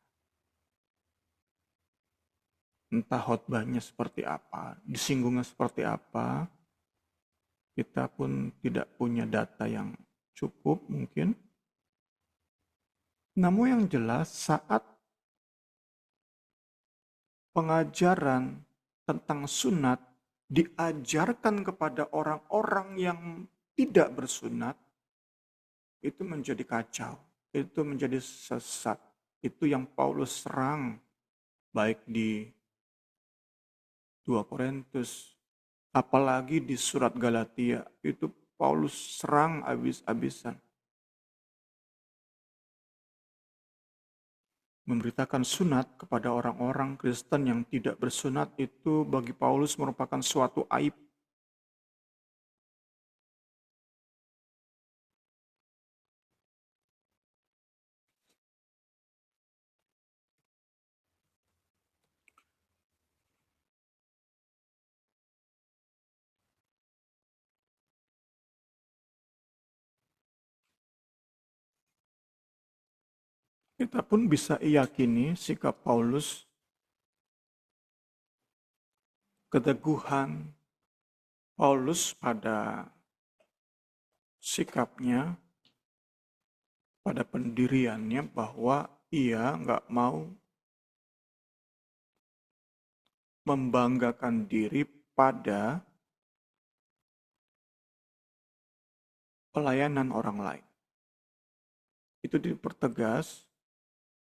Entah khotbahnya seperti apa, disinggungnya seperti apa, kita pun tidak punya data yang cukup mungkin. Namun yang jelas saat pengajaran tentang sunat diajarkan kepada orang-orang yang tidak bersunat, itu menjadi kacau, itu menjadi sesat. Itu yang Paulus serang, baik di 2 Korintus, apalagi di surat Galatia, itu Paulus serang habis-habisan. Memberitakan sunat kepada orang-orang Kristen yang tidak bersunat itu bagi Paulus merupakan suatu aib. Kita pun bisa yakini sikap Paulus, keteguhan Paulus pada sikapnya, pada pendiriannya bahwa ia nggak mau membanggakan diri pada pelayanan orang lain. itu dipertegas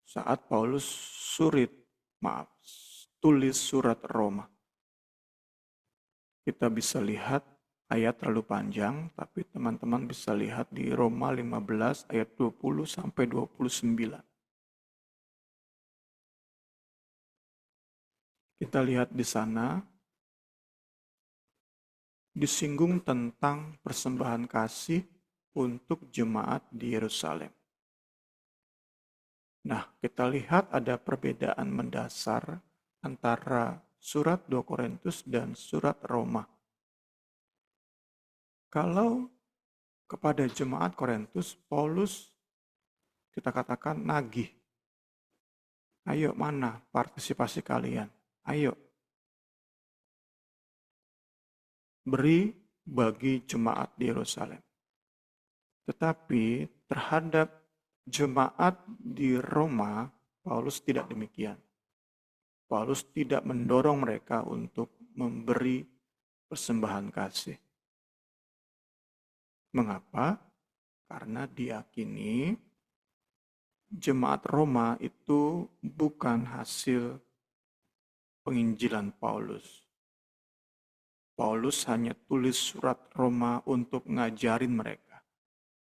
saat Paulus tulis surat Roma. Kita bisa lihat ayat terlalu panjang, tapi teman-teman bisa lihat di Roma 15 ayat 20 sampai 29. Kita lihat di sana disinggung tentang persembahan kasih untuk jemaat di Yerusalem. Nah, kita lihat ada perbedaan mendasar antara surat 2 Korintus dan surat Roma. Kalau kepada jemaat Korintus, Paulus kita katakan nagih. Ayo, mana partisipasi kalian? Ayo, beri bagi jemaat di Yerusalem. Tetapi terhadap jemaat di Roma, Paulus tidak demikian. Paulus tidak mendorong mereka untuk memberi persembahan kasih. Mengapa? Karena diyakini jemaat Roma itu bukan hasil penginjilan Paulus. Paulus hanya tulis surat Roma untuk ngajarin mereka.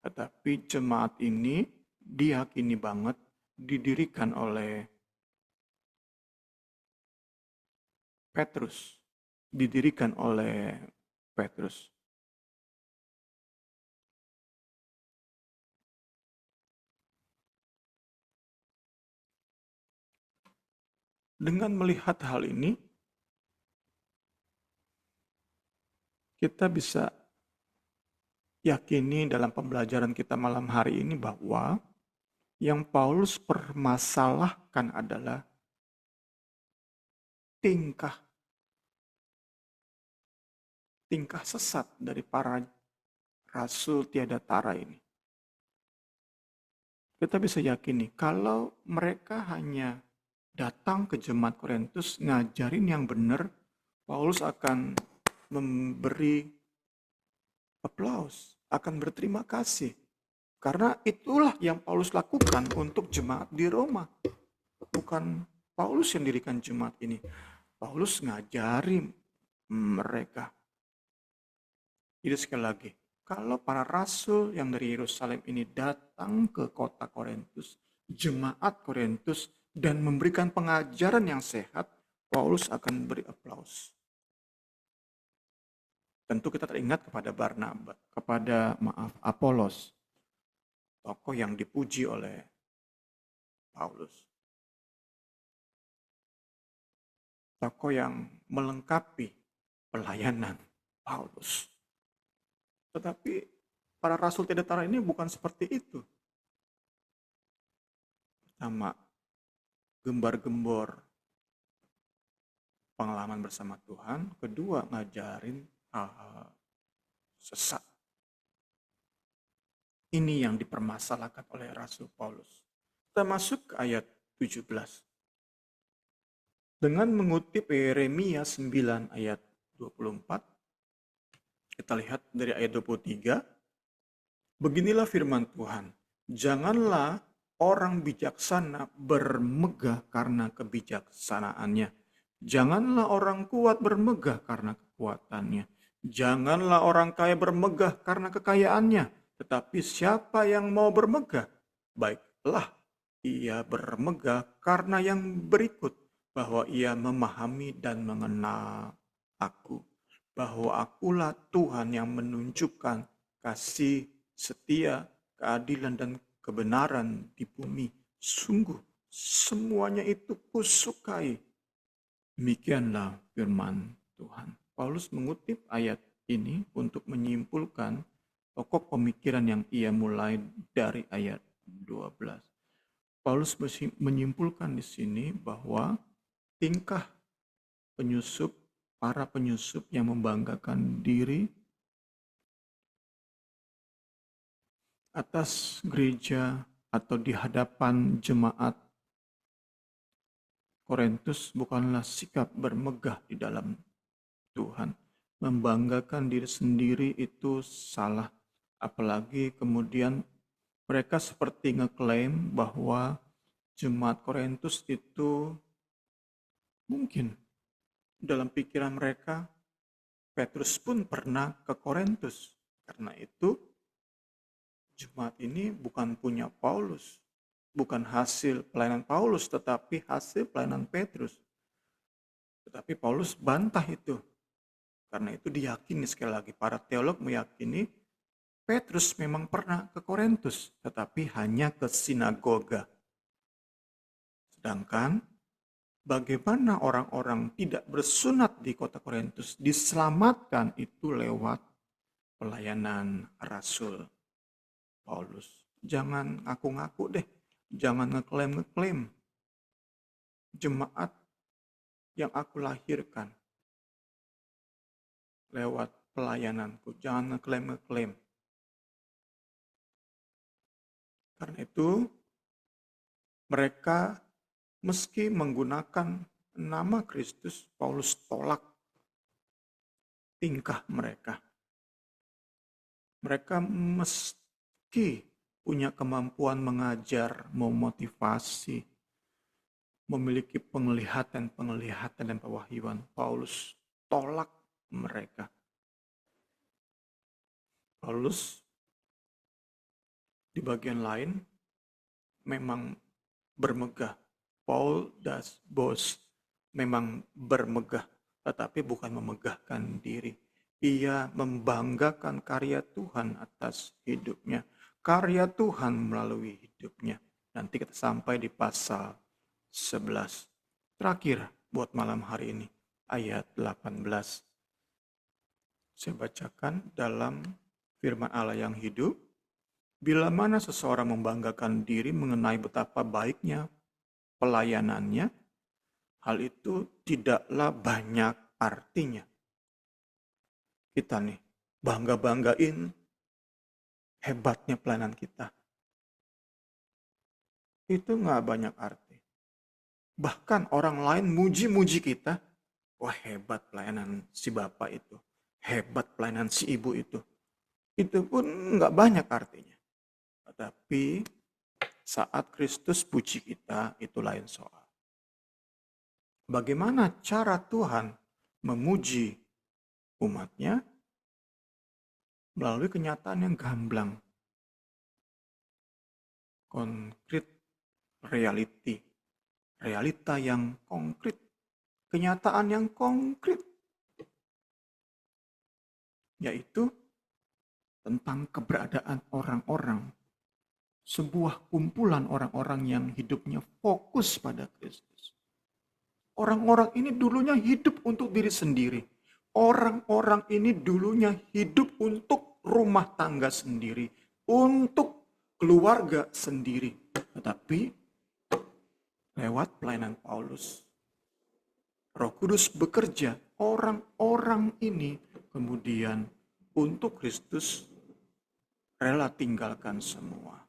Tetapi jemaat ini diyakini banget didirikan oleh Petrus. Dengan melihat hal ini, kita bisa yakini dalam pembelajaran kita malam hari ini bahwa yang Paulus permasalahkan adalah tingkah sesat dari para rasul tiada tara ini. Kita bisa yakini kalau mereka hanya datang ke jemaat Korintus ngajarin yang benar, Paulus akan memberi aplaus, akan berterima kasih. Karena itulah yang Paulus lakukan untuk jemaat di Roma. Bukan Paulus yang dirikan jemaat ini. Paulus ngajari mereka. Jadi sekali lagi, kalau para rasul yang dari Yerusalem ini datang ke kota Korintus, jemaat Korintus, dan memberikan pengajaran yang sehat, Paulus akan beri aplaus. Tentu kita teringat kepada Apolos, tokoh yang dipuji oleh Paulus. Tokoh yang melengkapi pelayanan Paulus. Tetapi para rasul tidak tara ini bukan seperti itu. Pertama, gembar-gembor pengalaman bersama Tuhan. Kedua, ngajarin hal-hal sesat. Ini yang dipermasalahkan oleh Rasul Paulus. Kita masuk ke ayat 17. Dengan mengutip Yeremia 9 ayat 24, kita lihat dari ayat 23, beginilah firman Tuhan, janganlah orang bijaksana bermegah karena kebijaksanaannya. Janganlah orang kuat bermegah karena kekuatannya. Janganlah orang kaya bermegah karena kekayaannya. Tetapi siapa yang mau bermegah, baiklah ia bermegah karena yang berikut, bahwa ia memahami dan mengenal aku. Bahwa akulah Tuhan yang menunjukkan kasih, setia, keadilan, dan kebenaran di bumi. Sungguh, semuanya itu kusukai. Demikianlah firman Tuhan. Paulus mengutip ayat ini untuk menyimpulkan pokok pemikiran yang ia mulai dari ayat 12. Paulus menyimpulkan di sini bahwa tingkah para penyusup yang membanggakan diri atas gereja atau di hadapan jemaat Korintus bukanlah sikap bermegah di dalam Tuhan. Membanggakan diri sendiri itu salah. Apalagi kemudian Mereka seperti ngeklaim bahwa jemaat Korintus itu mungkin dalam pikiran mereka, Petrus pun pernah ke Korintus. Karena itu, jemaat ini bukan punya Paulus, bukan hasil pelayanan Paulus, tetapi hasil pelayanan Petrus. Tetapi Paulus bantah itu. Karena itu diyakini, sekali lagi, para teolog meyakini Petrus memang pernah ke Korintus, tetapi hanya ke sinagoga. Sedangkan bagaimana orang-orang tidak bersunat di kota Korintus diselamatkan itu lewat pelayanan Rasul Paulus. Jangan ngaku-ngaku deh, jangan ngeklaim-ngeklaim jemaat yang aku lahirkan lewat pelayananku. Jangan ngeklaim-ngeklaim. Karena itu, mereka meski menggunakan nama Kristus, Paulus tolak tingkah mereka. Mereka meski punya kemampuan mengajar, memotivasi, memiliki penglihatan dan pewahyuan, Paulus tolak mereka. Paulus di bagian lain memang bermegah. Paul das Bos memang bermegah, tetapi bukan memegahkan diri. Ia membanggakan karya Tuhan atas hidupnya. Karya Tuhan melalui hidupnya. Nanti kita sampai di pasal 11. Terakhir buat malam hari ini, ayat 18. Saya bacakan dalam firman Allah yang hidup. Bila mana seseorang membanggakan diri mengenai betapa baiknya pelayanannya, hal itu tidaklah banyak artinya. Kita nih bangga-banggain hebatnya pelayanan kita. Itu nggak banyak arti. Bahkan orang lain muji-muji kita, wah hebat pelayanan si bapak itu, hebat pelayanan si ibu itu. Itu pun nggak banyak artinya. Tetapi saat Kristus puji kita, itu lain soal. Bagaimana cara Tuhan memuji umatnya? Melalui kenyataan yang gamblang. Konkret reality. Realita yang konkret. Kenyataan yang konkret. Yaitu tentang keberadaan orang-orang. Sebuah kumpulan orang-orang yang hidupnya fokus pada Kristus. Orang-orang ini dulunya hidup untuk diri sendiri. Orang-orang ini dulunya hidup untuk rumah tangga sendiri. Untuk keluarga sendiri. Tetapi lewat pelayanan Paulus, Roh Kudus bekerja. Orang-orang ini kemudian untuk Kristus rela tinggalkan semua.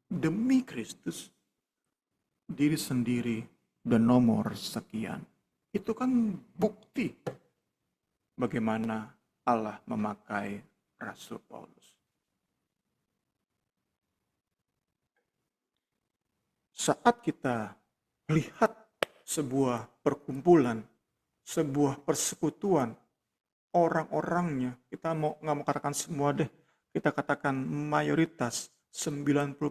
Demi Kristus, diri sendiri dan nomor sekian. Itu kan bukti bagaimana Allah memakai Rasul Paulus. Saat kita lihat sebuah perkumpulan, sebuah persekutuan, orang-orangnya, kita nggak mau katakan semua deh, kita katakan mayoritas, 90%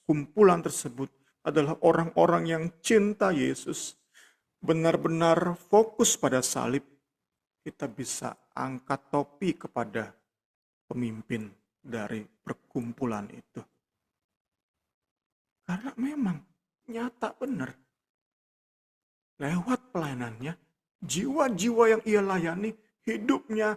kumpulan tersebut adalah orang-orang yang cinta Yesus, benar-benar fokus pada salib. Kita bisa angkat topi kepada pemimpin dari perkumpulan itu. Karena memang nyata benar. Lewat pelayanannya, jiwa-jiwa yang ia layani hidupnya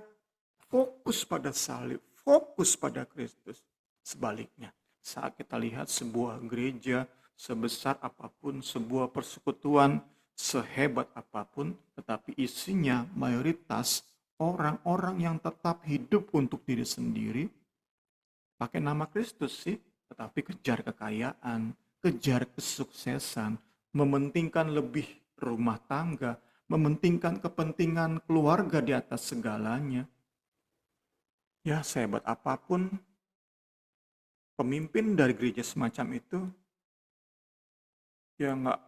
fokus pada salib, fokus pada Kristus. Sebaliknya, saat kita lihat sebuah gereja sebesar apapun, sebuah persekutuan sehebat apapun, tetapi isinya mayoritas orang-orang yang tetap hidup untuk diri sendiri, pakai nama Kristus sih, tetapi kejar kekayaan, kejar kesuksesan, mementingkan lebih rumah tangga, mementingkan kepentingan keluarga di atas segalanya. Ya, sehebat apapun pemimpin dari gereja semacam itu ya nggak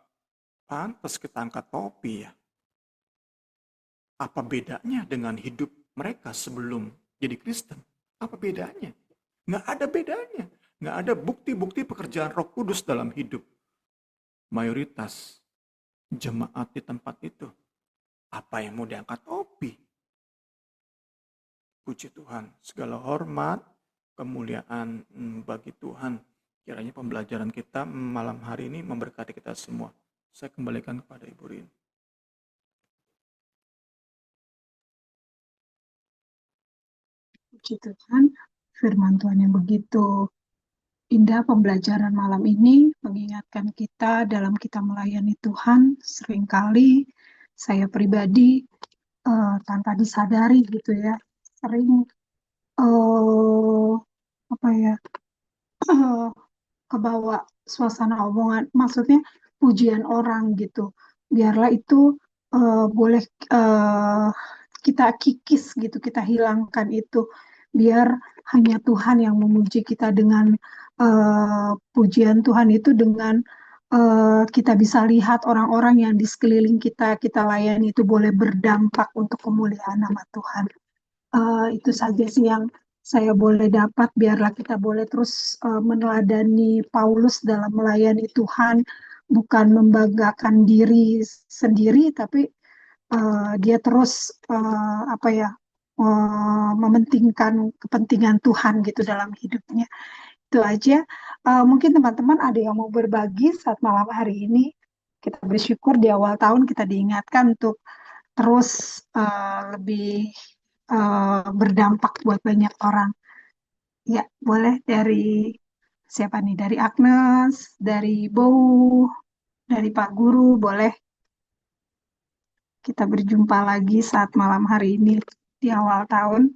pantas kita angkat topi ya. Apa bedanya dengan hidup mereka sebelum jadi Kristen? Apa bedanya? Nggak ada bedanya. Nggak ada bukti-bukti pekerjaan Roh Kudus dalam hidup mayoritas jemaat di tempat itu. Apa yang mau diangkat topi? Puji Tuhan, segala hormat, kemuliaan bagi Tuhan. Kiranya pembelajaran kita malam hari ini memberkati kita semua. Saya kembalikan kepada Ibu Rin. Puji Tuhan, firman Tuhan yang begitu indah, pembelajaran malam ini mengingatkan kita dalam kita melayani Tuhan. Seringkali saya pribadi tanpa disadari gitu ya, sering apa ya, kebawa suasana omongan, maksudnya pujian orang gitu. Biarlah itu boleh kita kikis gitu, kita hilangkan itu. Biar hanya Tuhan yang memuji kita dengan pujian Tuhan itu, dengan kita bisa lihat orang-orang yang di sekeliling kita, kita layani itu boleh berdampak untuk kemuliaan nama Tuhan. Itu saja sih yang saya boleh dapat, biarlah kita boleh terus meneladani Paulus dalam melayani Tuhan, bukan membanggakan diri sendiri, tapi dia terus apa ya, mementingkan kepentingan Tuhan gitu dalam hidupnya. Itu aja. Mungkin teman-teman ada yang mau berbagi saat malam hari ini. Kita bersyukur di awal tahun kita diingatkan untuk terus lebih berdampak buat banyak orang. Ya, boleh dari siapa nih? Dari Agnes, dari Bow, dari Pak Guru, boleh kita berjumpa lagi saat malam hari ini di awal tahun.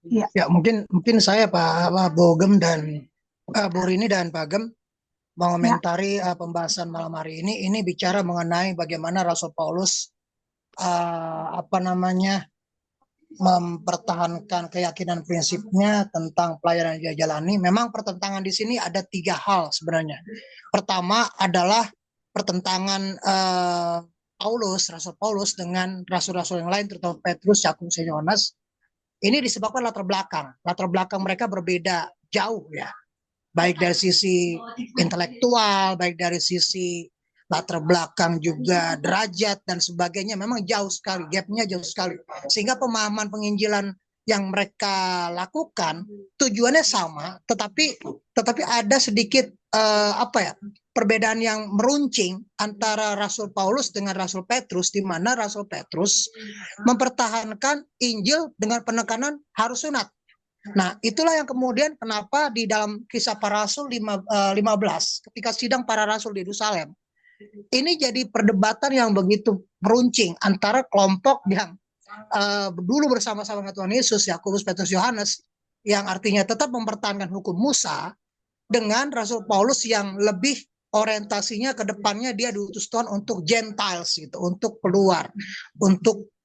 Ya, Ya, mungkin saya Pak Bogem dan Bu Rini dan Pak Gem mengomentari pembahasan malam hari ini. Ini bicara mengenai bagaimana Rasul Paulus mempertahankan keyakinan prinsipnya tentang pelayanan yang dia jalani. Memang pertentangan di sini ada 3 hal sebenarnya. Pertama adalah pertentangan Rasul Paulus dengan rasul-rasul yang lain, terutama Petrus, Yakobus, dan Yohanes. Ini disebabkan latar belakang mereka berbeda jauh ya, baik dari sisi intelektual, baik dari sisi latar belakang juga derajat dan sebagainya, memang jauh sekali, gapnya jauh sekali, sehingga pemahaman penginjilan yang mereka lakukan tujuannya sama, tetapi ada sedikit perbedaan yang meruncing antara Rasul Paulus dengan Rasul Petrus, di mana Rasul Petrus mempertahankan Injil dengan penekanan harus sunat. Nah, itulah yang kemudian kenapa di dalam Kisah Para Rasul 15, ketika sidang para rasul di Yerusalem, ini jadi perdebatan yang begitu meruncing antara kelompok yang dulu bersama-sama dengan Tuhan Yesus, Yakobus, Petrus, Yohanes, yang artinya tetap mempertahankan hukum Musa, dengan Rasul Paulus yang lebih orientasinya ke depannya dia diutus Tuhan untuk Gentiles gitu, untuk keluar, untuk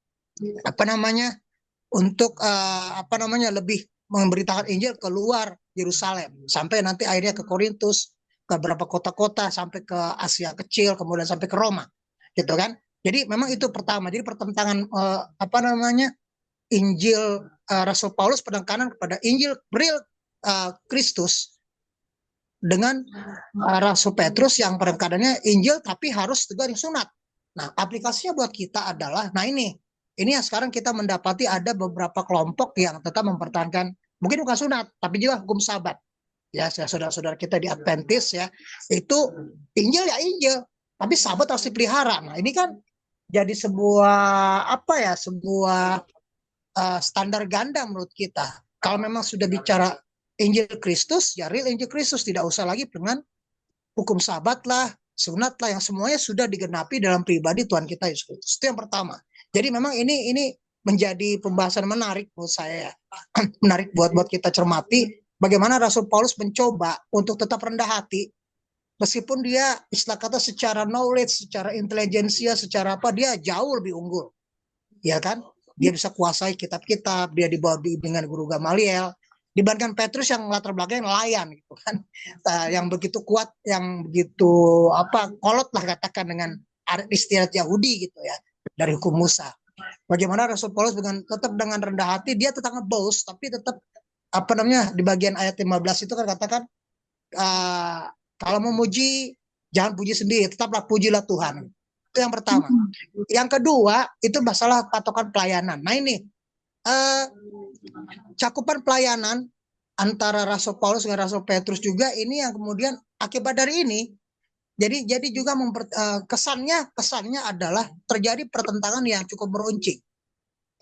lebih memberitakan Injil keluar Yerusalem, sampai nanti akhirnya ke Korintus, ke beberapa kota-kota, sampai ke Asia Kecil, kemudian sampai ke Roma, gitu kan. Jadi memang itu pertama. Jadi pertentangan Injil Rasul Paulus, penekanan kepada Injil real Kristus, dengan Rasul Petrus yang penekanannya Injil tapi harus juga disunat. Nah, aplikasinya buat kita adalah, nah ini yang sekarang kita mendapati ada beberapa kelompok yang tetap mempertahankan mungkin bukan sunat tapi juga hukum Sabat. Ya, saudara-saudara kita di Adventis ya, itu Injil ya Injil, tapi Sabat harus dipelihara. Nah, ini kan jadi sebuah standar ganda menurut kita. Kalau memang sudah bicara Injil Kristus, ya real Injil Kristus, tidak usah lagi dengan hukum Sabat lah, sunat lah, yang semuanya sudah digenapi dalam pribadi Tuhan kita Yesus Kristus. Itu yang pertama. Jadi memang ini menjadi pembahasan menarik menurut saya, menarik buat kita cermati bagaimana Rasul Paulus mencoba untuk tetap rendah hati, meskipun dia istilah kata secara knowledge, secara intelijensia, secara apa, dia jauh lebih unggul, ya kan? Dia bisa kuasai kitab-kitab, dia dibawa dengan guru Gamaliel, dibandingkan Petrus yang latar belakangnya nelayan gitu kan. Yang begitu kuat, yang begitu kolot lah katakan dengan istilah Yahudi gitu ya, dari hukum Musa. Bagaimana Rasul Paulus tetap dengan rendah hati, dia tetap nge-boast, tapi tetap di bagian ayat 15 itu kan katakan, kalau memuji jangan puji sendiri, tetaplah pujilah Tuhan. Itu yang pertama. Yang kedua itu masalah patokan pelayanan. Nah ini cakupan pelayanan antara Rasul Paulus dengan Rasul Petrus juga ini yang kemudian akibat dari ini jadi juga kesannya adalah terjadi pertentangan yang cukup beruncing.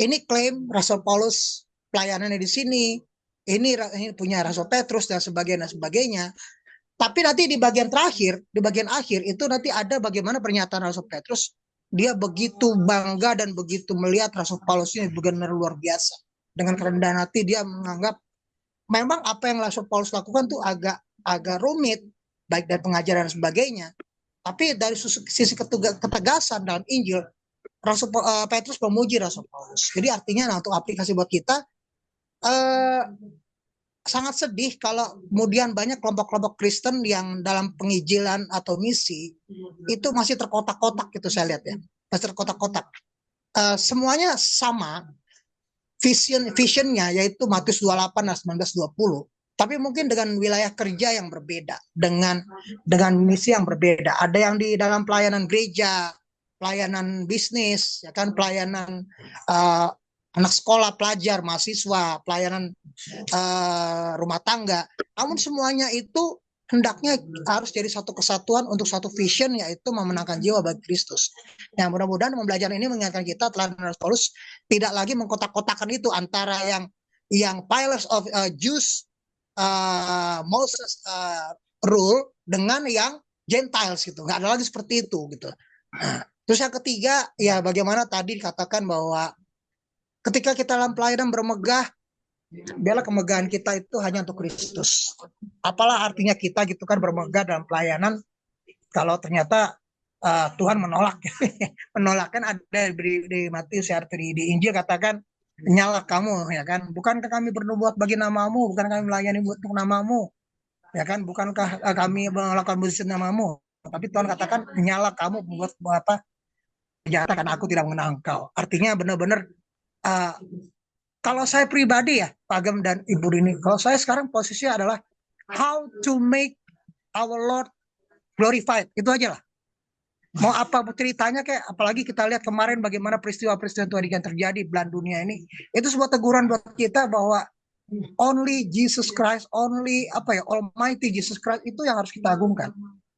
Ini klaim Rasul Paulus pelayanannya di sini, ini punya Rasul Petrus dan sebagainya. Tapi nanti di bagian akhir itu nanti ada bagaimana pernyataan Rasul Petrus. Dia begitu bangga dan begitu melihat Rasul Paulus ini benar-benar luar biasa. Dengan kerendahan hati dia menganggap memang apa yang Rasul Paulus lakukan tuh agak rumit, baik dari pengajaran dan sebagainya. Tapi dari sisi ketegasan dalam Injil, Rasul Petrus memuji Rasul Paulus. Jadi artinya untuk aplikasi buat kita, sangat sedih kalau kemudian banyak kelompok-kelompok Kristen yang dalam penginjilan atau misi itu masih terkotak-kotak gitu, saya lihat ya, masih terkotak-kotak. Semuanya sama visionnya, yaitu Matius 28 dan 19-20, tapi mungkin dengan wilayah kerja yang berbeda, dengan misi yang berbeda. Ada yang di dalam pelayanan gereja, pelayanan bisnis, ya kan, pelayanan anak sekolah, pelajar, mahasiswa, pelayanan rumah tangga. Namun semuanya itu hendaknya harus jadi satu kesatuan untuk satu vision, yaitu memenangkan jiwa bagi Kristus. Nah, mudah-mudahan pembelajaran ini mengingatkan kita, teladan Rasul Paulus, tidak lagi mengkotak-kotakan itu antara yang pillars of Jews, Moses rule dengan yang Gentiles gitu. Nggak ada lagi seperti itu gitu. Nah, terus yang ketiga, ya bagaimana tadi dikatakan bahwa ketika kita dalam pelayanan bermegah, biarlah kemegahan kita itu hanya untuk Kristus. Apalah artinya kita gitu kan bermegah dalam pelayanan kalau ternyata Tuhan menolak. Menolakkan ada di Matius di Injil katakan, nyala kamu, ya kan, bukankah kami bernubuat bagi namamu, bukan kami melayani untuk namamu, ya kan, bukankah kami melakukan mujizat namamu. Tapi Tuhan katakan, nyala kamu membuat apa kejahatan, aku tidak mengenal engkau. Artinya benar-benar kalau saya pribadi ya, Pak Agam dan Ibu Rini, kalau saya sekarang posisinya adalah how to make our Lord glorified. Itu aja lah. Mau apa ceritanya, kayak apalagi kita lihat kemarin bagaimana peristiwa-peristiwa Tuhan yang terjadi di belahan dunia ini. Itu sebuah teguran buat kita bahwa only Jesus Christ, only Almighty Jesus Christ itu yang harus kita agungkan.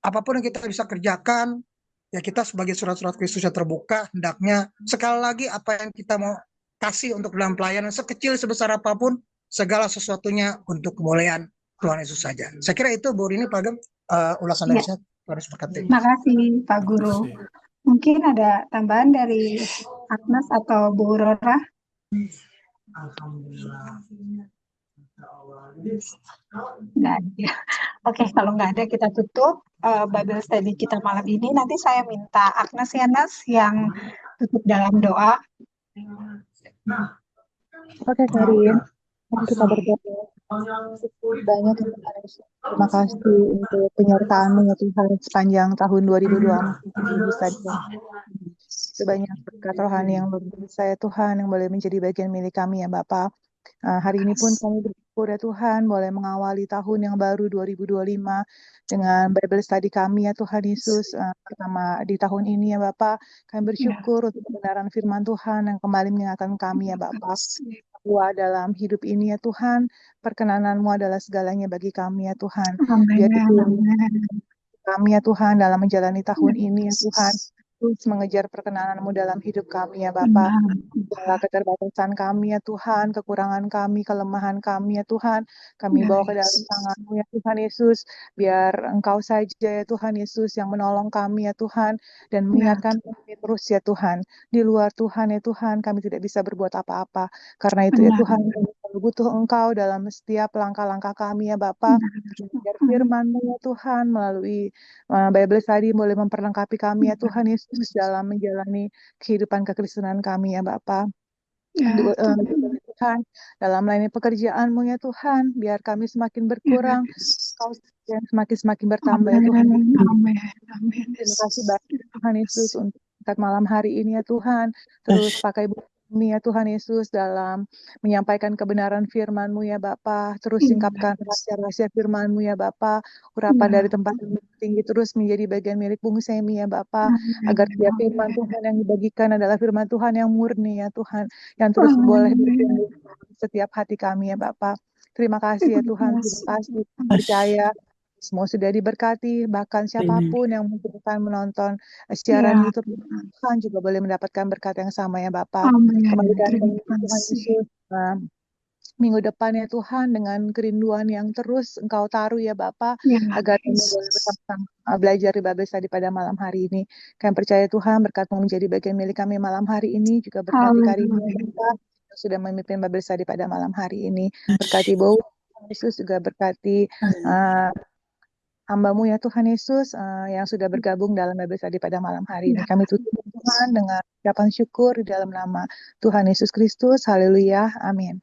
Apapun yang kita bisa kerjakan, ya kita sebagai surat-surat Kristus yang terbuka, hendaknya sekali lagi apa yang kita mau kasih untuk dalam pelayanan, sekecil sebesar apapun, segala sesuatunya untuk kemuliaan Tuhan Yesus saja. Saya kira itu, Bu Rini, Pak Agam, ulasan dari saya. Terima kasih, Pak Guru. Mungkin ada tambahan dari Agnes atau Bu Rora? Nggak ada. Oke, kalau nggak ada kita tutup Bible Study kita malam ini. Nanti saya minta Agnes Yanas yang tutup dalam doa. Oke, Karin. Mari kita berdoa. Banyak terima kasih untuk penyertaan-Mu ya Tuhan sepanjang tahun 2024 bisa sebanyak berkat rohani yang luar biasa ya Tuhan yang boleh menjadi bagian milik kami ya Bapak. Hari ini pun kami bersyukur ya Tuhan boleh mengawali tahun yang baru 2025 dengan Bible Study kami ya Tuhan Yesus. Pertama di tahun ini ya Bapak, kami bersyukur untuk kebenaran firman Tuhan yang kembali mengingatkan kami ya Bapak, bahwa dalam hidup ini ya Tuhan, perkenanan-Mu adalah segalanya bagi kami ya Tuhan. Biar kami ya Tuhan dalam menjalani tahun ini ya Tuhan, terus mengejar perkenanan-Mu dalam hidup kami ya Bapa. Segala keterbatasan kami ya Tuhan, kekurangan kami, kelemahan kami ya Tuhan, kami bawa ke dalam tangan-Mu ya Tuhan Yesus. Biar Engkau saja ya Tuhan Yesus yang menolong kami ya Tuhan, dan mengingatkan kami terus ya Tuhan. Di luar Tuhan ya Tuhan, kami tidak bisa berbuat apa-apa. Karena itu ya Tuhan, kami butuh Engkau dalam setiap langkah-langkah kami ya Bapa. Biar firman-Mu ya Tuhan melalui Bible Study boleh memperlengkapi kami ya Tuhan Yesus dalam menjalani kehidupan kekristenan kami ya Bapa. Tuhan, dalam melayani pekerjaan-Mu ya Tuhan, biar kami semakin berkurang, Kau yang semakin bertambah ya Tuhan. Amin. Amin. Terima kasih banyak Tuhan Yesus untuk berkat malam hari ini ya Tuhan. Terus pakai ini ya Tuhan Yesus dalam menyampaikan kebenaran firman-Mu ya Bapa. Terus singkapkan rahasia-rahasia firman-Mu ya Bapa. Urapan dari tempat yang tinggi terus menjadi bagian milik Bung Semi ya Bapa. Agar setiap firman Tuhan yang dibagikan adalah firman Tuhan yang murni ya Tuhan. Yang terus boleh bertumbuh di setiap hati kami ya Bapa. Terima kasih ya Tuhan. Terima kasih. Percaya semua sudah diberkati, bahkan siapapun yang mungkin akan menonton siaran YouTube Tuhan juga boleh mendapatkan berkat yang sama ya Bapak. Kembalikan Tuhan Yesus minggu depan ya Tuhan dengan kerinduan yang terus Engkau taruh ya Bapak, agar kami boleh bersama-sama belajar di Babel Study pada malam hari ini. Kami percaya Tuhan berkat-Mu menjadi bagian milik kami malam hari ini, juga berkati Karina Bapak yang sudah memimpin Babel Study pada malam hari ini. Berkati Bau Yesus, juga berkati hamba-Mu ya Tuhan Yesus yang sudah bergabung dalam Babel Study pada malam hari ini. Kami tutup Tuhan dengan ucapan syukur di dalam nama Tuhan Yesus Kristus. Haleluya. Amin.